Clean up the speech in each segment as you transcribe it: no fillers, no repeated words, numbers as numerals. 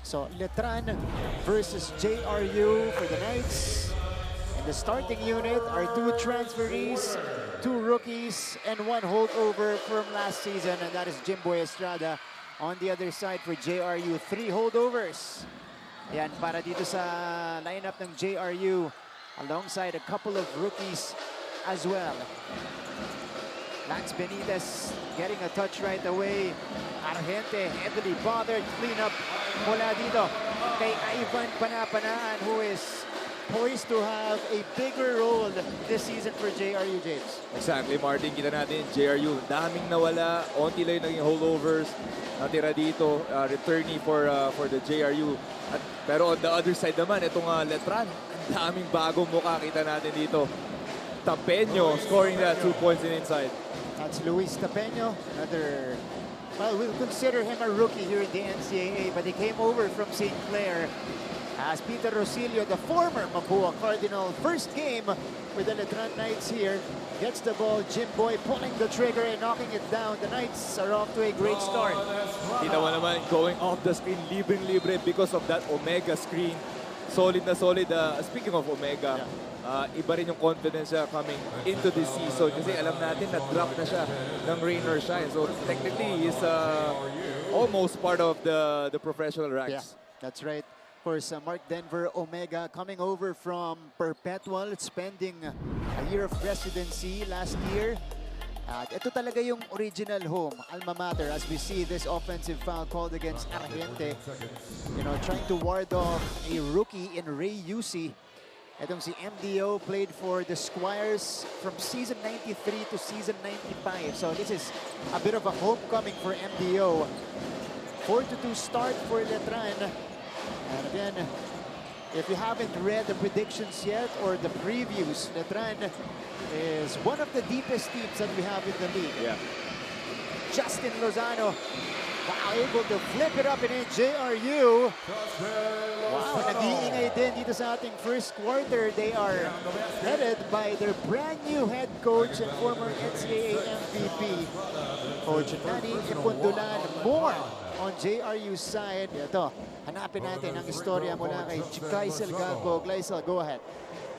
So Letran versus JRU for the Knights. In the starting unit are 2 transferees, 2 rookies, and 1 holdover from last season, and that is Jimboy Estrada. On the other side for JRU, 3 holdovers. Yan, para dito sa lineup ng JRU, alongside a couple of rookies as well. Lance Benitez getting a touch right away. Argente heavily bothered. Clean up mula dito kay Ivan Panapanaan, who is poised to have a bigger role this season for JRU, James. Exactly, Martin. Kita natin, JRU, daming nawala. Onti lang naging holdovers. Natira dito, returnee for the JRU. Pero on the other side naman, itong Letran, ang daming bagong mukha kita natin dito. Tapeño scoring that 2 points in inside. That's Luis Tapeño, another, well, we'll consider him a rookie here in the NCAA, but he came over from St. Clair as Peter Rosilio, the former Mapua Cardinal, first game with the Letran Knights here, gets the ball, Jimboy pulling the trigger and knocking it down. The Knights are off to a great start. Kita mo naman, going off the screen, libre because of that Omega screen. Solid na solid. Speaking of Omega, iba rin yung confidence siya coming into this season kasi alam natin na drop na siya ng rain or shine. So technically, he's almost part of the professional ranks. Yeah, that's right. Of course, Mark Denver Omega coming over from Perpetual, spending a year of residency last year. At ito talaga yung original home, alma mater, as we see this offensive foul called against Argente. You know, trying to ward off a rookie in Ray Yusi. Itong si MDO played for the Squires from season 93 to season 95. So this is a bit of a homecoming for MDO. 4-2 start for Letran. And again, if you haven't read the predictions yet or the previews, Letran is one of the deepest teams that we have in the league. Yeah. Justin Lozano, wow, able to flip it up in a JRU. Wow, nag-iingay din dito sa ating first quarter. They are headed by their brand new head coach and former NCAA MVP, Coach Nani Ipundulan. More on JRU's side. Ito, hanapin natin ang istorya mula kay Gleisel Galpo. Gleisel, go ahead.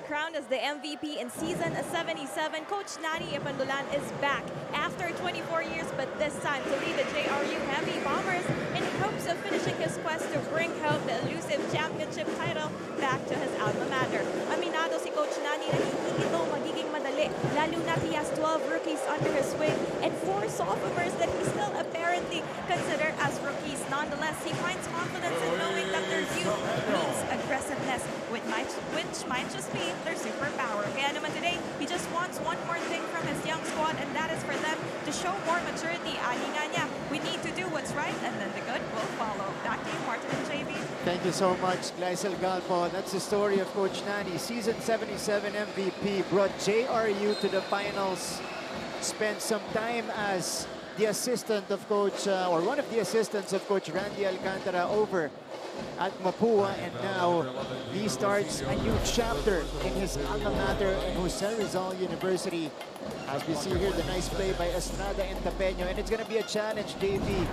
Crowned as the MVP in season 77, Coach Nani Ipundulan is back after 24 years, but this time to lead the JRU Heavy Bombers in hopes of finishing his quest to bring home the elusive championship title back to his alma mater. Aminado si Coach Nani na hindi ito magiging madali, lalo na he has 12 rookies under his wing and 4 sophomores that he still apparently consider as rookies. Nonetheless, he finds confidence in knowing that their youth means aggressiveness, which might just be their superpower. Kaya naman today, he just wants one more thing from his young squad, and that is for them to show more maturity. Ani nga niya, we need to do what's right, and then the good will follow. Back to you, Martin and JB. Thank you so much, Gleisel Galpo. That's the story of Coach Nani. Season 77 MVP, brought JRU to the finals. Spent some time as the assistant of Coach, or one of the assistants of Coach Randy Alcantara over at Mapua, and now he starts a new chapter in his alma mater in Jose Rizal University. As we see here, the nice play by Estrada and Tapeño, and it's going to be a challenge, JV.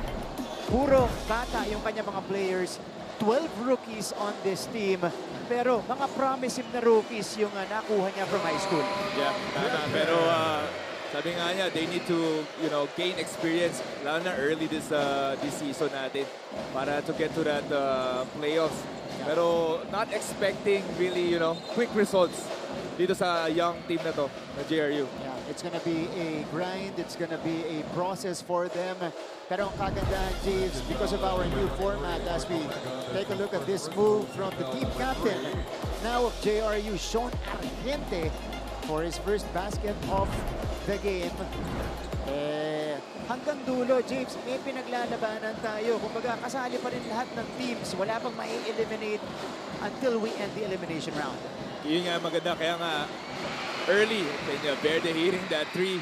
Puro bata yung kanya mga players, 12 rookies on this team, pero mga promising na rookies yung nakuha niya from high school. Yeah, pero sabi nga niya, they need to, you know, gain experience, lalo na early this season natin, para to get to that playoffs. Pero not expecting really, you know, quick results dito sa young team na to, na JRU. Yeah, it's gonna be a grind, it's gonna be a process for them. Pero ang kagandahan, James, because of our new format, as we take a look at this move from the team captain, now of JRU, Sean Argente, for his first basket of the game. Hanggang dulo, James, may pinaglalabanan tayo. Kumbaga, kasali pa rin lahat ng teams. Wala pang mai-eliminate until we end the elimination round. Yun nga maganda, kaya nga early, Verde hitting that 3.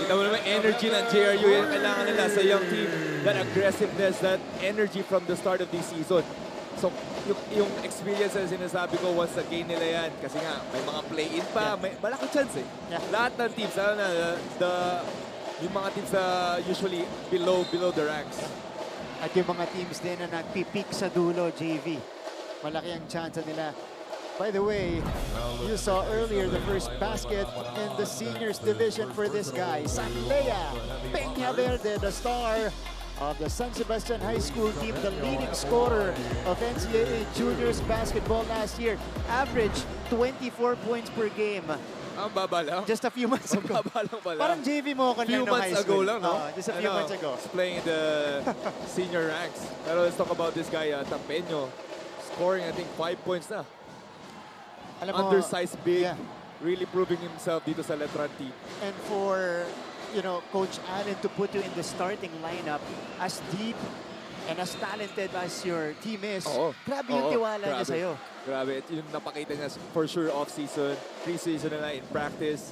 Kita mo naman energy ng JRU, yan kailangan nila sa young team. That aggressiveness, that energy from the start of this season. So, yung experience na sinasabi ko, once na gain nila yan, kasi nga, may mga play-in pa, may malaki chance eh. Yeah. Lahat ng teams, yung mga teams usually below the ranks. At yung mga teams din na nagpipik sa dulo, JV. Malaki ang chance nila. By the way, you saw earlier the first basket in the seniors division for this guy, Sanlea Peñaverde, the star of the San Sebastian High School team, the leading scorer of NCAA juniors basketball last year. Averaged 24 points per game. Ang baba lang. Just a few months ago. Ang baba lang pala. Parang JV mo ako Few lang no months high ago school. lang, no? Just a few months ago. He's playing in the senior ranks. Pero let's talk about this guy, Tampeño. Scoring, I think, 5 points na. Alam mo, Undersized big. yeah. Really proving himself dito sa Letran team. And for, you know, Coach Allen to put you in the starting lineup as deep and as talented as your team is, grabe yung tiwala niya sa'yo. Grabe. Yung napakita niya for sure off-season, pre-season na in practice.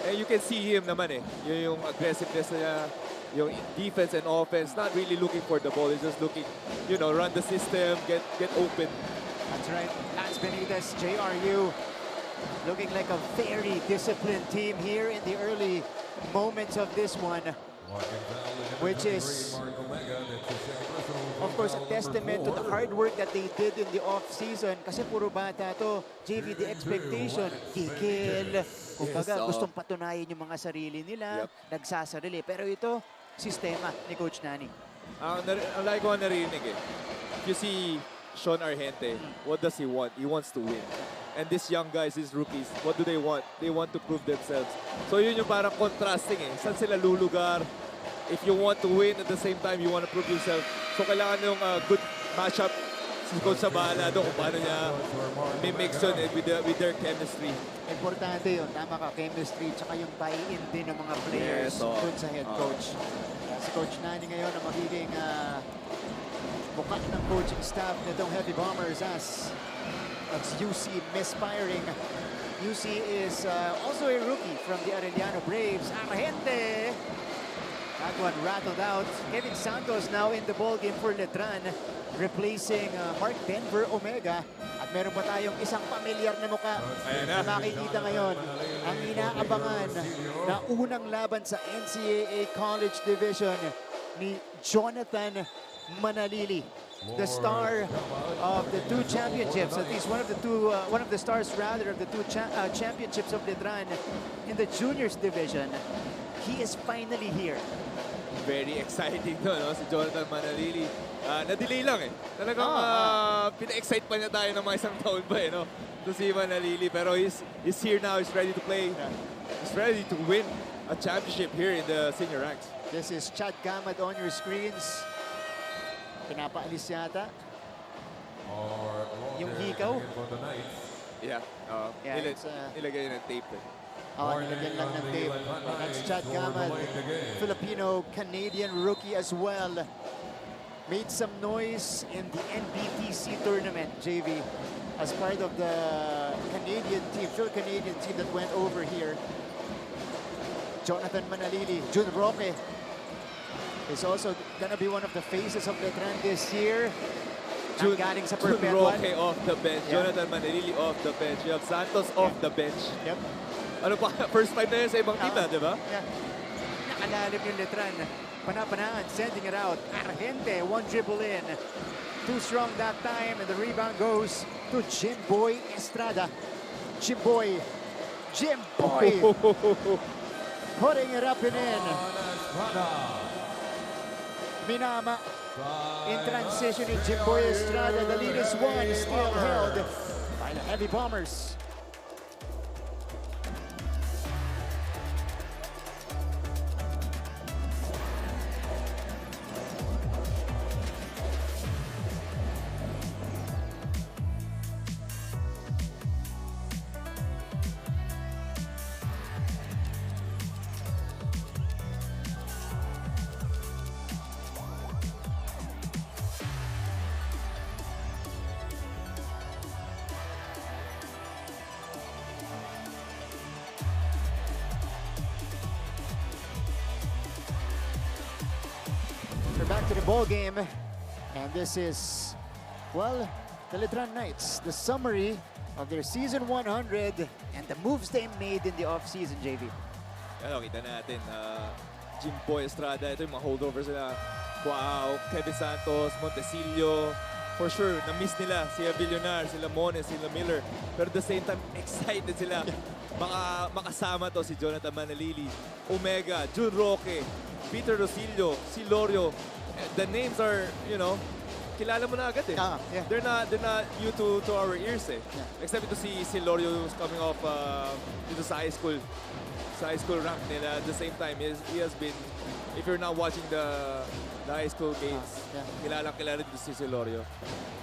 And you can see him naman eh. Yung aggressiveness niya, yung defense and offense, not really looking for the ball. He's just looking, you know, run the system, get open. That's right. Lance Benitez, JRU, looking like a very disciplined team here in the early moments of this one, which is, of course, a testament to the hard work that they did in the off-season. Kasi puro bata to, JV, the expectation, kikil. Kumbaga, gustong patunayan yung mga sarili nila, nagsasarili. Pero ito, sistema ni Coach Nani. Ang like ko narinig eh. You see Sean Argente, what does he want? He wants to win. And these young guys, these rookies, what do they want? They want to prove themselves. So yun yung parang contrasting eh. Saan sila lulugar? If you want to win at the same time, you want to prove yourself. So kailangan yung good matchup. Si Coach sa bahala doon kung paano niya mimix yun with their chemistry. Importante yun. Tama ka, chemistry, tsaka yung buy-in din ng mga players dun sa head coach. Si Coach Nani ngayon ang magiging mukha ng coaching staff nitong Heavy Bombers as UC misfiring. UC is also a rookie from the Arellano Braves. Argente! That one rattled out. Kevin Santos now in the ballgame for Letran, replacing Mark Denver Omega. At meron pa tayong isang pamilyar na mukha na makikita ngayon. Ang inaabangan na unang laban sa NCAA College Division ni Jonathan Manalili, the star of the two championships, at least one of the stars rather of the two championships of Letran in the juniors division. He is finally here. Very exciting to, no? Si Jonathan Manalili. Na-delay lang eh. Talagang pina-excite pa niya tayo ng mga isang taon ba eh, no? To si Manalili. Pero he's here now. He's ready to play. He's ready to win a championship here in the senior ranks. This is Chad Gamad on your screens. Pinapaalis yata. Yung hikaw. Yeah. Nilagay ng tape eh. Nilagyan lang ng tape. That's Chad Gamad, Filipino-Canadian rookie as well. Made some noise in the NBTC tournament, JV, as part of the Canadian team, Phil-Canadian team that went over here. Jonathan Manalili, Jun Roque is also gonna be one of the faces of Letran this year. Jun Perpetual. Roque off the bench. Yeah. Jonathan Manalili off the bench. You have Santos off the bench. Yep. Ano pa? First time na yun sa ibang team na, di ba? Yeah. Nakalalim yung Letran. Panapanaan, sending it out. Argente, one dribble in. Too strong that time, and the rebound goes to Jimboy Estrada. Jimboy. Putting it up and in. Minama. In transition in Jimboy Estrada. The lead is one, still held by the Heavy Bombers. We're back to the ball game, and this is, well, the Letran Knights, the summary of their season 100 and the moves they made in the off-season, JV. Ano, kita natin, Jimboy Estrada. Ito yung mga holdovers nila. Wow, Kevin Santos, Montesillo. For sure, na-miss nila sila Villonar, sila Mones, sila Miller. Pero at the same time, excited sila. Makasama to si Jonathan Manalili, Omega, Jun Roque, Peter Rosillo, si Lorio. The names are, you know, kilala mo na agad eh. Yeah. They're not new to our ears eh. Yeah. Except Except to see si Lorio who's coming off dito sa high school. Sa high school rank nila. At the same time, he has been, if you're not watching the high school games, kilala dito si Lorio.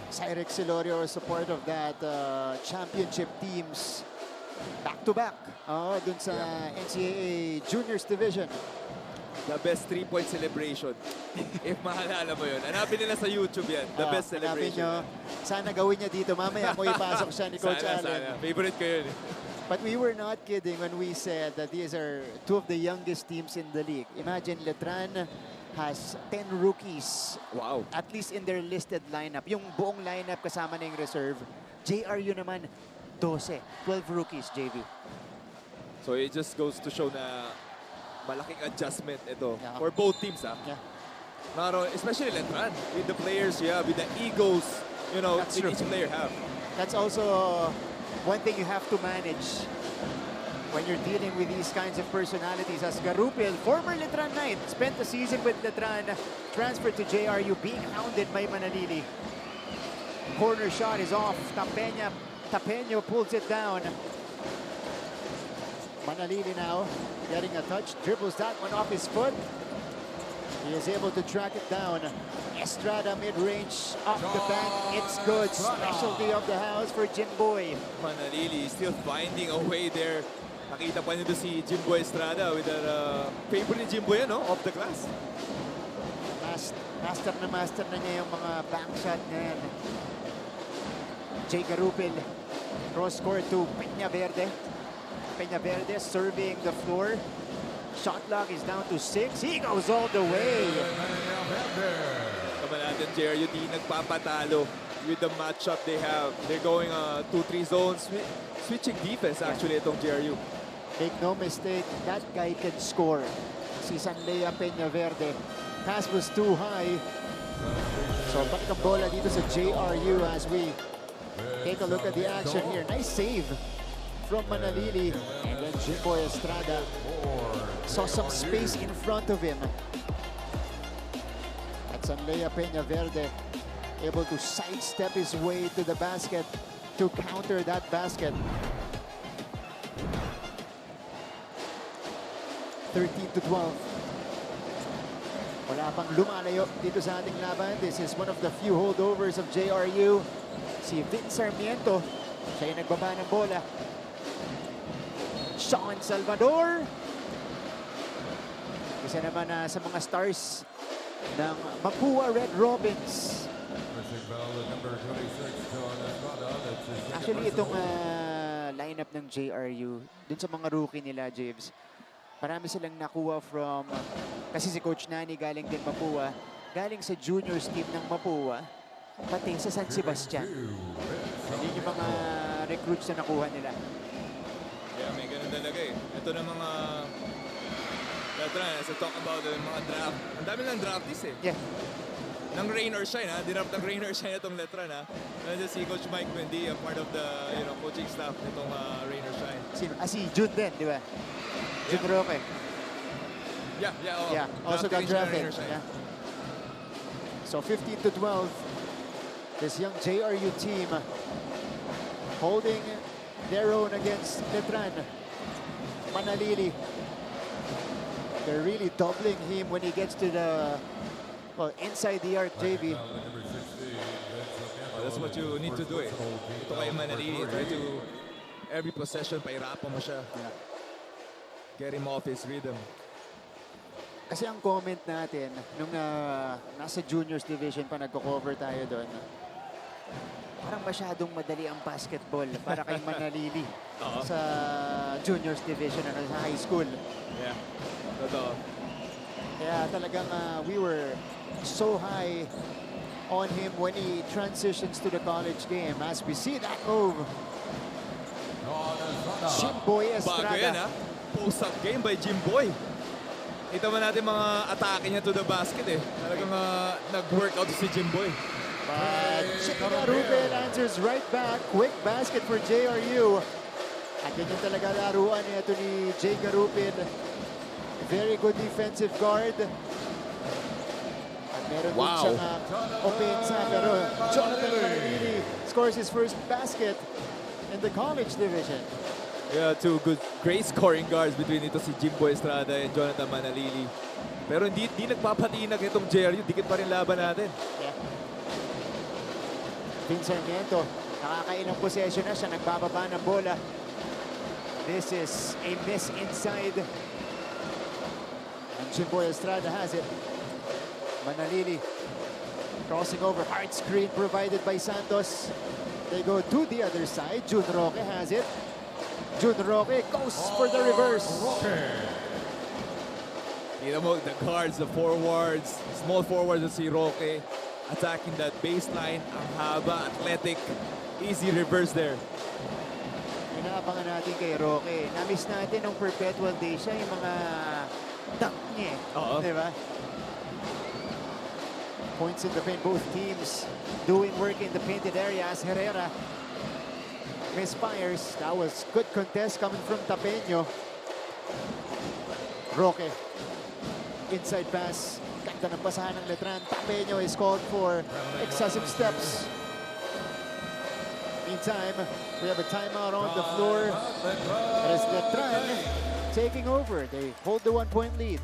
Cyrix Silorio is a part of that championship teams back-to-back. Dun sa NCAA Juniors Division. The best 3-point celebration. If maalala mo yun. Hanapin nila sa YouTube yan. The best celebration. Nyo, sana gawin niya dito. Mamaya mo ipasok siya ni Coach Allen. Sana. Favorite ko yun. But we were not kidding when we said that these are two of the youngest teams in the league. Imagine Letran has 10 rookies. Wow. At least in their listed lineup. Yung buong lineup kasama na yung reserve. JRU naman, 12 rookies, JV. So it just goes to show na malaking adjustment ito for both teams. Especially Letran, with the players you have, with the egos, you know, that each player have. That's also one thing you have to manage when you're dealing with these kinds of personalities. As Garupil, former Letran Knight, spent the season with Letran, transferred to JRU, being hounded by Manalili. Corner shot is off. Tapeño pulls it down. Manalili now getting a touch, dribbles that one off his foot. He is able to track it down. Estrada mid-range off the bank. It's good. Specialty of the house for Jimboy. Manalili is still finding a way there. Nakita pa nito si Jimboy Estrada with their favorite ni Jimboy, no? Off the glass. Master na niya yung mga bank shot na yan. Jay Garupil, cross court to Peña Verde. Peña Verde serving the floor. Shot clock is down to 6. He goes all the way. Tama natin, JRU di nagpapatalo with the matchup they have. They're going 2-3 zones. Switching defense actually itong JRU. Make no mistake, that guy can score. Si Sanlea Peña Verde. Pass was too high. So back ang bola dito sa JRU as we take a look at the action here. Nice save from Manalili, and then Jimboy Estrada saw some space in front of him. At Sanlea Peña Verde able to sidestep his way to the basket to counter that basket. 13-12. Wala pang lumalayo dito sa ating laban. This is one of the few holdovers of JRU. Si Vince Sarmiento, siya yung nagbaba ng bola. Sean Salvador. Isa naman sa mga stars ng Mapua Red Robins. Actually, itong lineup ng JRU, dun sa mga rookie nila, James, marami silang nakuha from, kasi si Coach Nani galing din Mapua, galing sa juniors team ng Mapua, pati sa San Sebastian. Yun yung mga recruits na nakuha nila. Yeah, may ganun talaga eh. Ito na mga Letran, as I talk about the mga draft. Ang dami ng draftees eh. Yeah. Ng rain or shine ha. Dinapt ng rain or shine itong Letran ha. Nandiyan si Coach Mike Mendy, part of the coaching staff nitong rain or shine. Si June din, di ba? June Roque. Yeah. Also got drafted. Rain or shine. Yeah. So 15-12. This young JRU team holding their own against Letran. Manalili. They're really doubling him when he gets to the, inside the arc, JV. That's what you need to do eh. Ito kay Manalili, try to, every possession, pahirapan mo siya. Yeah. Get him off his rhythm. Kasi ang comment natin, nung nasa juniors division pa nagko-cover tayo doon, parang masyadong madali ang basketball para kay Manalili sa juniors division, sa high school. Yeah, totoo. Kaya talagang we were so high on him when he transitions to the college game. As we see that move, Jimboy Bago yan Estrada. ha. Post-up game by Jimboy. Ito man natin mga atake niya to the basket eh. Talagang nag-workout si Jimboy. But Rubel answers right back. Quick basket for JRU. At yan yung talaga laruan ito ni Jay Garupin. Very good defensive guard. At meron din siyang opensa. Pero Jonathan Manalili scores his first basket in the college division. Yeah, two good, great scoring guards between ito si Jimboy Estrada and Jonathan Manalili. Pero hindi nagpapatinag itong JRU. Dikit pa rin laban natin. Yeah. Vince Sarmiento, nakakailang possession na siya, nagbababa ng bola. This is a miss inside. And Jimboy Estrada has it. Manalili crossing over, hard screen provided by Santos. They go to the other side. Jun Roque has it. Jun Roque goes for the reverse. Kita mo, the guards, the forwards, small forwards of si Roque attacking that baseline. Ang haba, athletic, easy reverse there. Inaabangan natin kay Roque. Na-miss natin nung perpetual day siya, yung mga dunk niya. Diba? Points in the paint, both teams doing work in the painted area as Herrera misfires. That was good contest coming from Tapeño. Roque. Inside pass. Ganda ng basahan ng Letran. Tapeño is called for excessive steps. Meantime, we have a timeout on the floor. As Letran taking over. They hold the 1-point lead.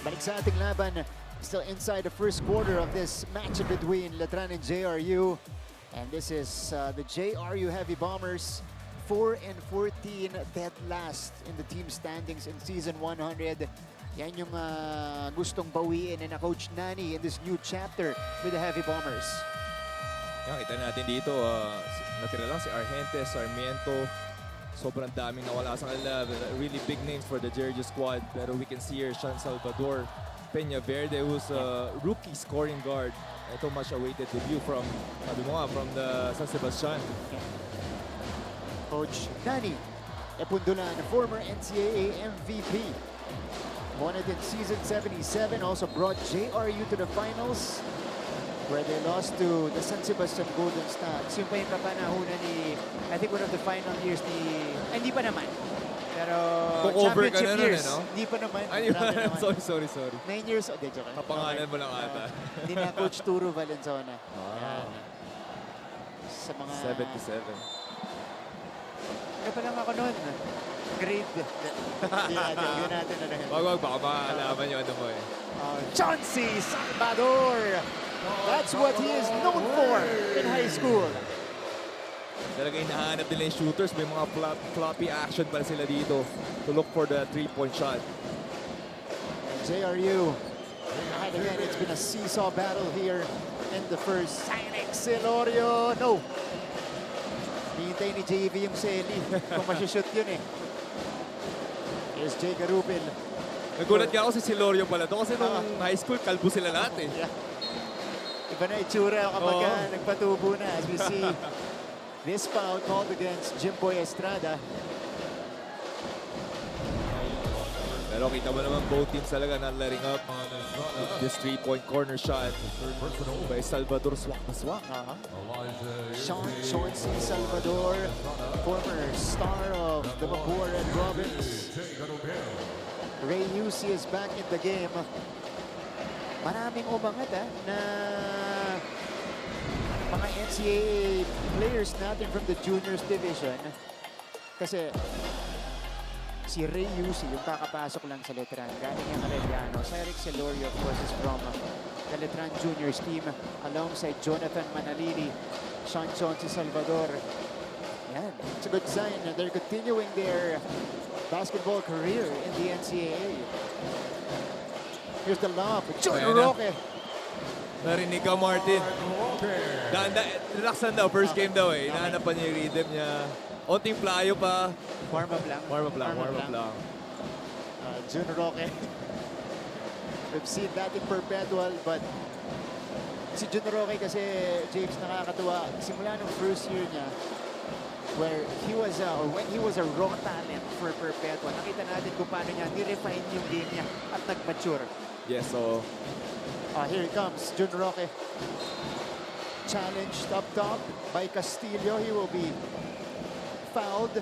Balik sa ating laban, still inside the first quarter of this match between Letran and JRU. And this is the JRU Heavy Bombers, 4-14, dead last in the team standings in Season 100. Yan yung gustong bawiin na Coach Nani in this new chapter with the Heavy Bombers. Yan, kita natin dito, natira lang si Argente, Sarmiento. Sobrang daming nawala sa kanila. Really big names for the JRU squad. Pero we can see here, Sean Salvador Peña Verde, who's a rookie scoring guard. Ito much awaited debut from, sabi mo nga, from the San Sebastian. Coach Nani Epundulan, former NCAA MVP. Won it in season 77, also brought JRU to the finals where they lost to the San Sebastian Golden Stars. Yung pa yung kapanahunan ni, I think one of the final years ni, hindi pa naman. Pero Cover ka championship na nun, years, no? hindi pa naman. Ay, sorry. 9 years, oh, joke lang. Kapangalan mo lang ata. Hindi na Coach Turo Valenzuela. Yan. Sa mga... 77. Ano pa lang ako nun? Grade. Hindi natin na lang. Wag, baka maalaman yung ano mo eh. Chauncey Salvador. That's what he is known for in high school. Talaga hinahanap nila yung shooters. May mga floppy action pala sila dito to look for the three-point shot. And JRU. And again, it's been a seesaw battle here in the first. Sinex Celorio. No. Hintay ni JV yung Selly. Kung masushoot yun eh. Here's Jay Garupin. Nagulat nga ako si Celorio pala to kasi nung high school, kalbo sila lahat eh. Yeah. Iba na itsura kapag nagpatubo na. As we see this foul called against Jimboy Estrada. Pero kita mo naman both teams talaga not letting up this three-point corner shot by Salvador. Swak na swak. Chauncey Salvador, former star of the Mapua Red Robins. Ray Yusi is back in the game. Maraming umangat na mga NCAA players natin from the juniors division. Kasi si Ray Yusi, yung kakapasok lang sa Letran, galing yung Arellano. Si Eric Celorio, of course, is from the Letran juniors team alongside Jonathan Manalili, Chauncey Salvador. Yan, it's a good sign. They're continuing their basketball career in the NCAA. Here's the lob. Jun Ayan na. Roque. Narinig ka, Martin. Relaxan daw, first game daw eh. Hinahanap pa niya yung rhythm niya. Onting playo pa. Warm up lang. Warm up lang. Jun Roque. We've seen that in Perpetual, but si Jun Roque kasi, James, nakakatuwa. Simula nung first year niya, where he was when he was a raw talent for Perpetual, nakita natin kung paano niya ni-refine yung game niya at nag-mature. Yes, so Here he comes, Jun Roque. Challenged up top by Castillo. He will be fouled.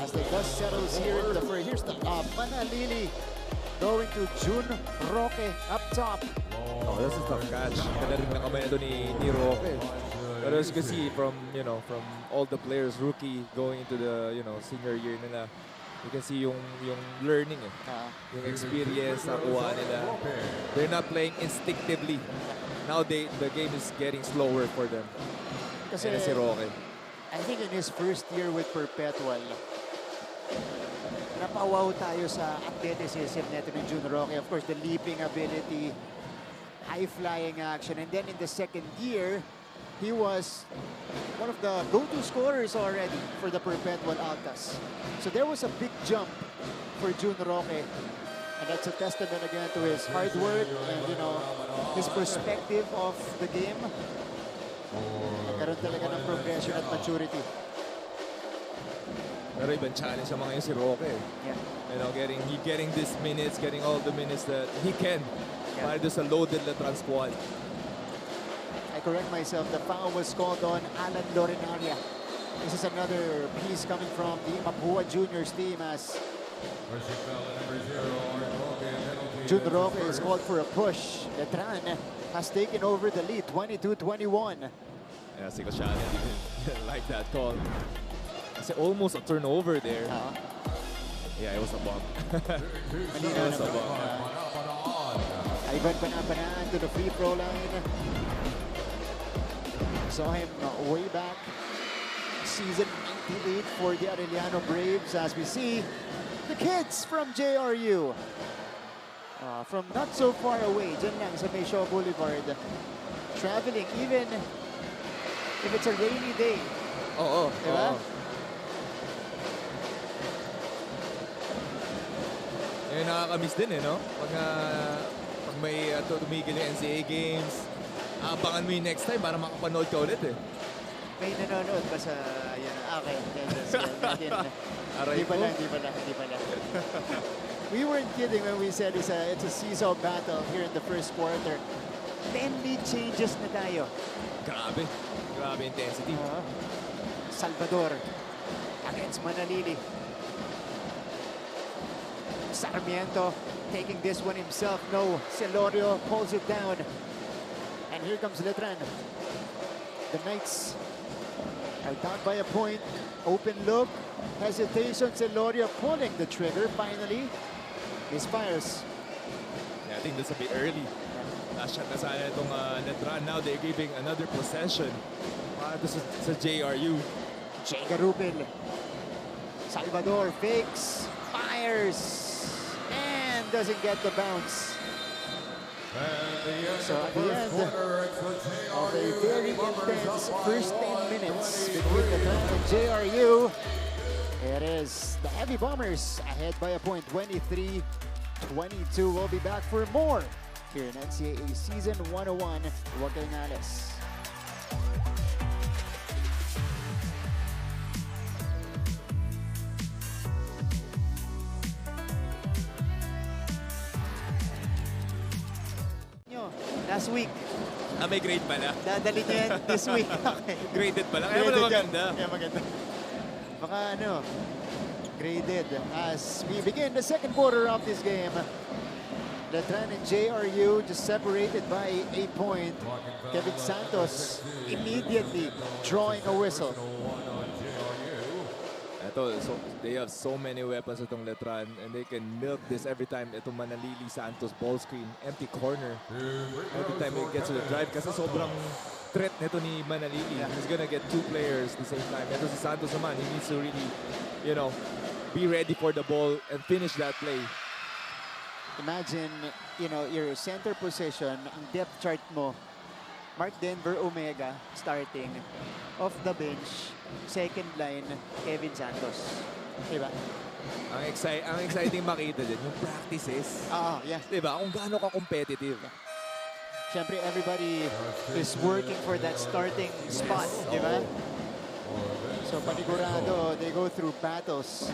As the dust settles here in the first, here's the Manalili going to Jun Roque up top. oh, that's a tough catch. Kada rin na kamay ito ni Roque. But as you can see from all the players, rookie going into the senior year nila, you can see yung learning yung experience na kuha nila. They're not playing instinctively. Now the game is getting slower for them. Kasi si Roque. I think in his first year with Perpetual, napawaw tayo sa athleticism neto ni Jun Roque. Of course, the leaping ability, high-flying action. And then in the second year, he was one of the go-to scorers already for the Perpetual Altas. So there was a big jump for Jun Roque. And that's a testament again to his hard work and, his perspective of the game. Nagkaroon talaga ng progression at maturity. Pero ibang challenge sa mga yun si Roque. Yeah. Getting these minutes, getting all the minutes that he can. Para doon sa loaded Letran squad. I correct myself, the foul was called on Alan Lorenaria. This is another piece coming from the Mapua Juniors team as Jun Roque is called for a push. Letran has taken over the lead, 22-21. Yeah, si Koshana didn't like that call. Kasi almost a turnover there. Yeah, it was a bomb. Malinaw It was a naman. bomb. Ivan Panapanaan to the free throw line. Saw him way back season 98 for the Arellano Braves as we see the kids from JRU. From not so far away, dyan lang sa Mayshaw Boulevard. Traveling even if it's a rainy day. Oo. Diba? Eh, nakakamiss din no? Pag may tumigil yung NCAA games, abangan mo yung next time para makapanood ka ulit May nanonood ba sa, okay. Aray ko. Hindi pala. We weren't kidding when we said it's a seesaw battle here in the first quarter. 10 lead changes na tayo. Grabe intensity. Salvador against Manalili. Sarmiento taking this one himself. No, Celorio pulls it down. And here comes Letran. The Knights are down by a point. Open look. Hesitation. Celorio pulling the trigger finally. Misfires. Yeah, I think that's a bit early. Last shot na sana itong Letran. Now they're giving another possession para sa JRU. Jay Garupil. Salvador fakes, fires, and doesn't get the bounce. So at the end of a very intense first 10 minutes between the Letran and JRU, it is the Heavy Bombers ahead by a point, 23-22. We'll be back for more here in NCAA Season 101. Huwag kayong alis. Last week. May grade pala. Dadali niya yan this week. Okay. Graded pala. Kaya pala maganda. Kaya maganda. Baka graded as we begin the second quarter of this game. Letran and JRU just separated by a point. Kevin Santos immediately drawing a whistle. So they have so many weapons itong Letran and they can milk this every time itong Manalili Santos ball screen, empty corner. Every time it gets to the drive kasi sobrang threat nito ni Manalili. Yeah. He's gonna get 2 players at the same time. Ito si Santos naman, he needs to really, you know, be ready for the ball and finish that play. Imagine, you know, your center position, ang depth chart mo, Mark Denver Omega starting, off the bench, second line, Kevin Santos. Diba? Ang exciting makita din, yung practices. Yeah. Diba? Kung gaano ka competitive. Siyempre, everybody is working for that starting spot, di ba? So, panigurado, they go through battles.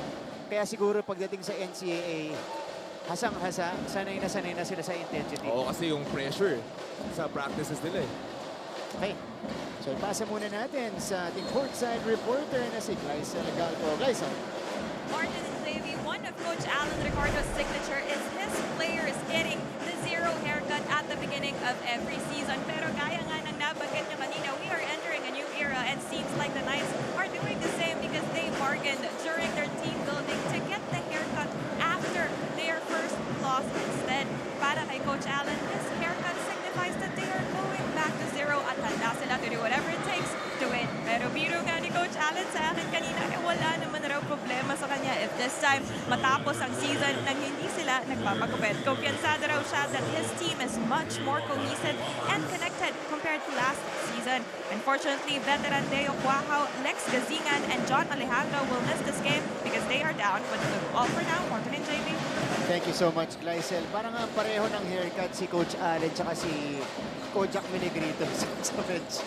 Kaya siguro pagdating sa NCAA, hasang-hasa, sanay na sila sa intensity. Oo, kasi yung pressure sa practices nila eh. Okay. So, ipasa muna natin sa ating courtside reporter na si Glycel Galpo. Glycel. Martin and Xavier, one of Coach Alan Ricardo's signature is his players getting the zero haircut at the beginning of every season. Pero gaya nga ng nabanggit nyo kanina, we are entering a new era and seems like the Knights are doing the same because they bargained during their team building to get the haircut after their first loss instead. Para kay Coach Alan, this haircut signifies that they are going back to zero at handa sila to do whatever it takes to win. Pero biro nga ni Coach Alan sa akin kanina, wala naman raw problema sa kanya if this time matapos ang season nang hindi sila nagpapagupit. Kumpiyansado raw siya that his team is much more cohesive and connected compared to last season. Unfortunately, veteran Deo Cuajao, Lex Gazingan, and John Alejandro will miss this game because they are down with the all for now. Martin and JB. Thank you so much, Glycel. Parang ang pareho ng haircut si Coach Allen tsaka si Kojak Miligrito sa bench.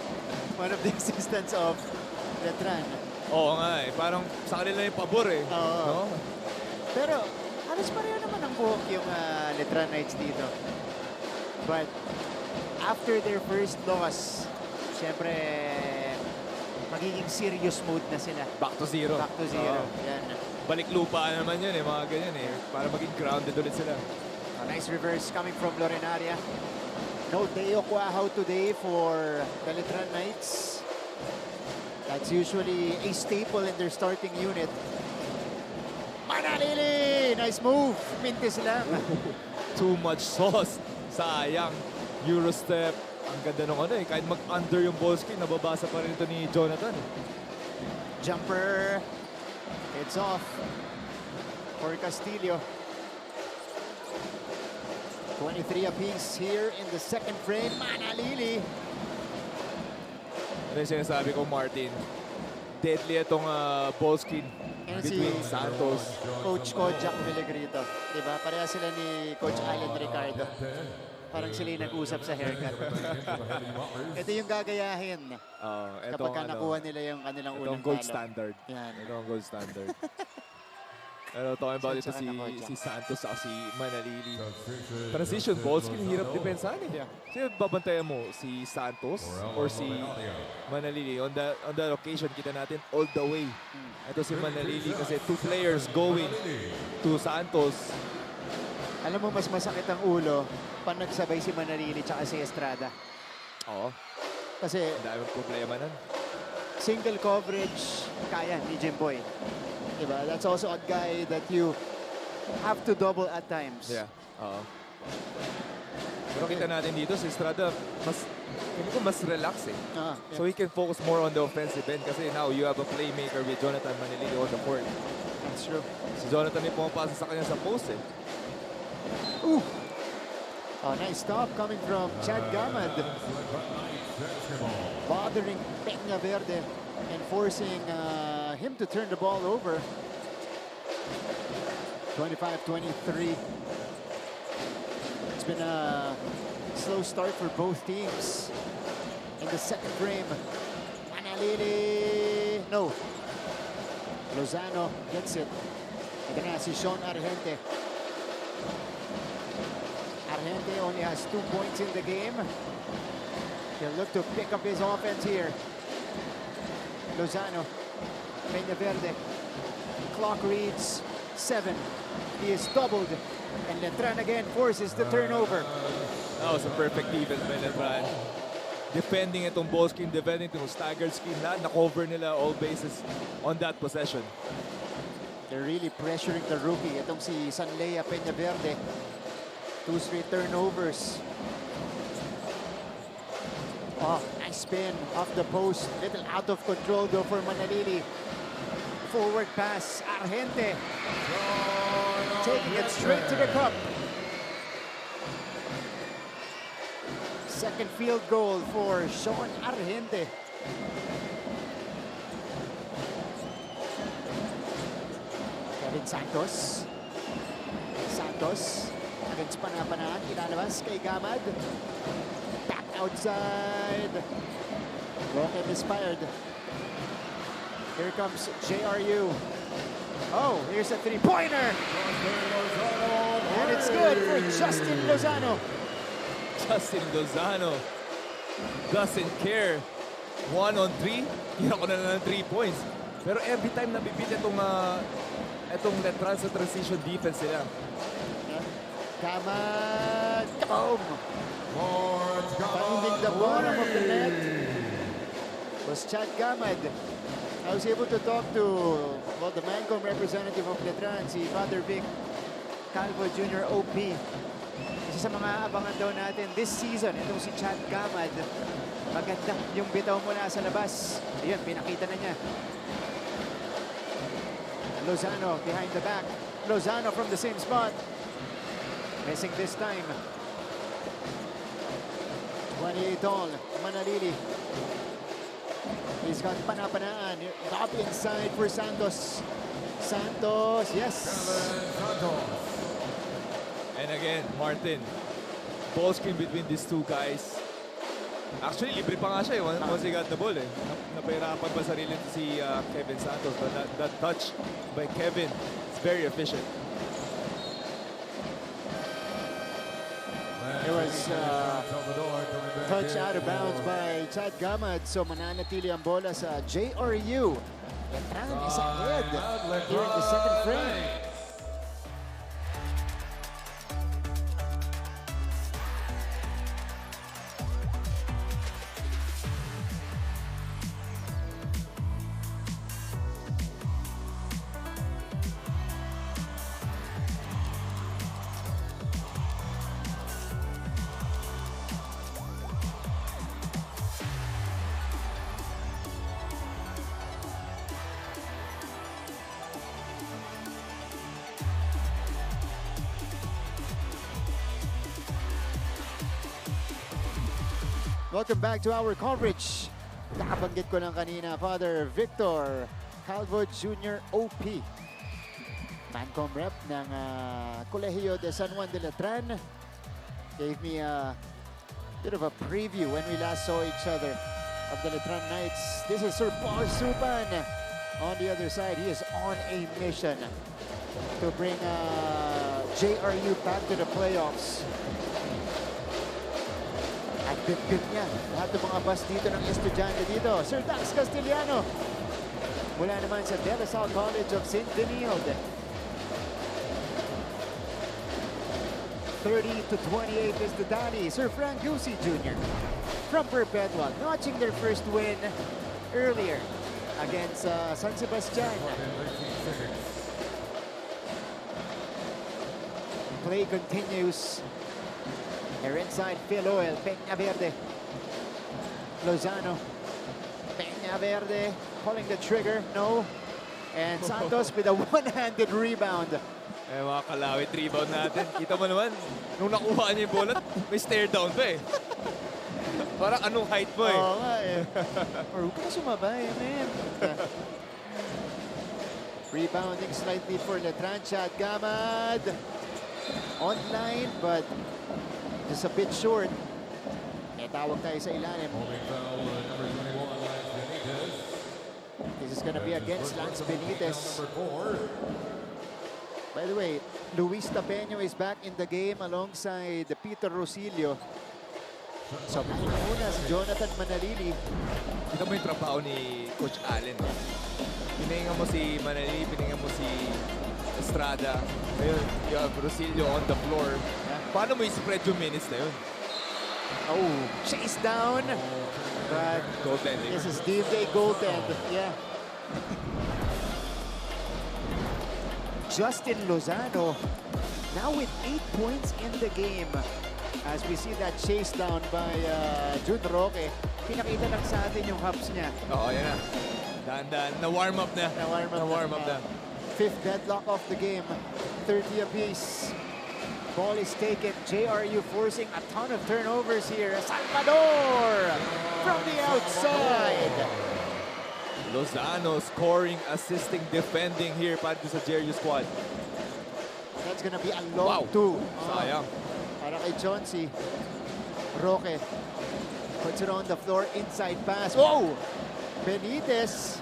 One of the assistants of Letran. Oo nga eh, parang sa kanila yung pabor eh. Oo. No? Pero halos pareho naman ang buhok yung Letran Knights dito. But after their first loss, syempre magiging serious mode na sila. Back to zero. Back to zero. Oo. Yan. Balik lupa naman yun eh, mga ganyan eh. Para maging grounded ulit sila. A nice reverse coming from Lorenaria. No Deo Cuajao today for the Letran Knights. That's usually a staple in their starting unit. Manalili! Nice move. Mintis lang. Too much sauce. Sayang. Eurostep. Ang ganda nung ano eh. Kahit mag-under yung ball screen, nababasa pa rin ito ni Jonathan. Jumper. It's off for Castillo. 23 apiece here in the second frame. Manalili. Ano yung sinasabi ko, Martin? Deadly itong ball screen And between si Santos. Coach Kojak Miligrito. Diba? Pareha sila ni Coach Alan Ricardo. Parang sila yung nag-usap sa haircut. Ito yung gagayahin kapag nakuha nila yung kanilang unang gold talo. standard. Yan. Ito ang gold standard. Ano, talking about ito Saan ako dyan? si Santos at si Manalili. Transition ball screen, hirap depensahan eh. Sino babantayan mo? Si Santos or si Manalili? On that occasion, kita natin all the way. Ito si Manalili kasi 2 players going to Santos. Alam mo, mas masakit ang ulo pag nagsabay si Manalili tsaka si Estrada. Oo. Kasi Ang daming problema nun. single coverage, kaya ni Jimboy. Diba? That's also a guy that you have to double at times. Yeah. Oo. Pero kita natin dito, si Estrada, mas relax eh. Yeah. So he can focus more on the offensive end kasi now you have a playmaker with Jonathan Manalili on the court. That's true. Si Jonathan ay pumapasa sa kanya sa post eh. Ooh. Oh, nice stop coming from Chad Gamad. Bothering Peña Verde and forcing him to turn the ball over. 25-23. It's been a slow start for both teams. In the second frame, Manalili, no. Lozano gets it. Ito na si Sean Argente. Argente only has 2 points in the game. He'll look to pick up his offense here. Lozano, Peña Verde. Clock reads 7. He is doubled. And Letran again forces the turnover. That was a perfect defense by Letran. Defending itong ball screen, defending itong staggered screen. Lahat na-cover nila all bases on that possession. They're really pressuring the rookie. Itong si Sanlea Peña Verde. 2 straight turnovers. Oh, nice spin off the post. Little out of control though for Manalili. Forward pass, Argente. Taking it straight to the cup. Second field goal for Sean Argente. Kevin Santos. Santos against Panapanaan. Ilalabas kay Gamad. Back outside. Roque inspired. Here comes JRU. Oh, here's a three-pointer. And it's good for Justin Lozano. Justin Lozano doesn't care. 1-on-3, kaya ko na ng 3 points. Pero every time nabibit itong Letran sa transition defense nila. Gamad. Boom. Finding the bottom of the net was Chad Gamad. I was able to talk to the Mancom representative of Letran, si Father Vic Calvo Jr. OP. Isa sa mga abangan daw natin this season, itong si Chad Gamad. Maganda yung bitaw mula sa labas. Ayun, pinakita na niya. Lozano behind the back. Lozano from the same spot. Missing this time. 28 all, Manalili. He's got Panapanaan. Up inside for Santos. Santos, yes. And again, Martin. Ball screen between these two guys. Actually, libre pa nga siya once he got the ball eh. Napahirapan pa sarili si Kevin Santos. But that touch by Kevin is very efficient. It was touch out of bounds by Chad Gamad. So mananatili ang bola sa JRU. Letran is ahead here in the second frame. Welcome back to our coverage. Nakabanggit ko lang kanina, Father Victor Calvo Jr. OP. Mancom rep ng Colegio de San Juan de Letran. Gave me a bit of a preview when we last saw each other of the Letran Knights. This is Sir Paul Supan on the other side. He is on a mission to bring JRU back to the playoffs. At bit-bit niya lahat ng mga bus dito ng estudyante dito. Sir Dax Castellano mula naman sa De La Salle College of St. Benilde. 30-28 is the tally. Sir Frank Gusi Jr. from Perpetual notching their first win earlier against San Sebastian. Play continues. They're inside Phil Oil, Peña Verde. Lozano. Peña Verde pulling the trigger, no. And Santos with a one-handed rebound. Eh mga kalawit rebound natin. Kita mo naman, nung nakuha niya yung bola, may stare down pa eh. Parang anong height mo eh. Oo nga eh. Or huwag ka sumabay, man. Rebounding slightly for Letran. Chad Gamad. Online, but just a bit short. May tawag tayo sa ilalim. This is gonna be against Lance Benitez. By the way, Luis Tapeño is back in the game alongside Peter Rosilio. So, muna si Jonathan Manalili. Kita mo yung trabaho ni Coach Allen. Pininga mo si Manalili, pininga mo si Estrada. Ngayon, you have Rosilio on the floor. Yeah. Paano mo i-spread yung minutes na yun? Oh, chase down. But Goaltending. this is Steve Day goaltend. Yeah. Justin Lozano now with 8 points in the game. As we see that chase down by Jun Roque, pinakita lang sa atin yung hops niya. Oo, yan na. Dahan-dahan. Na-warm up na. Na-warm up na. Fifth deadlock of the game, 30 apiece. Ball is taken. JRU forcing a ton of turnovers here. Salvador from the outside. Lozano scoring, assisting, defending here para sa JRU squad. That's gonna be a long two. Sayang. Para kay Chauncey. Roque puts it on the floor, inside pass. Whoa! Benitez.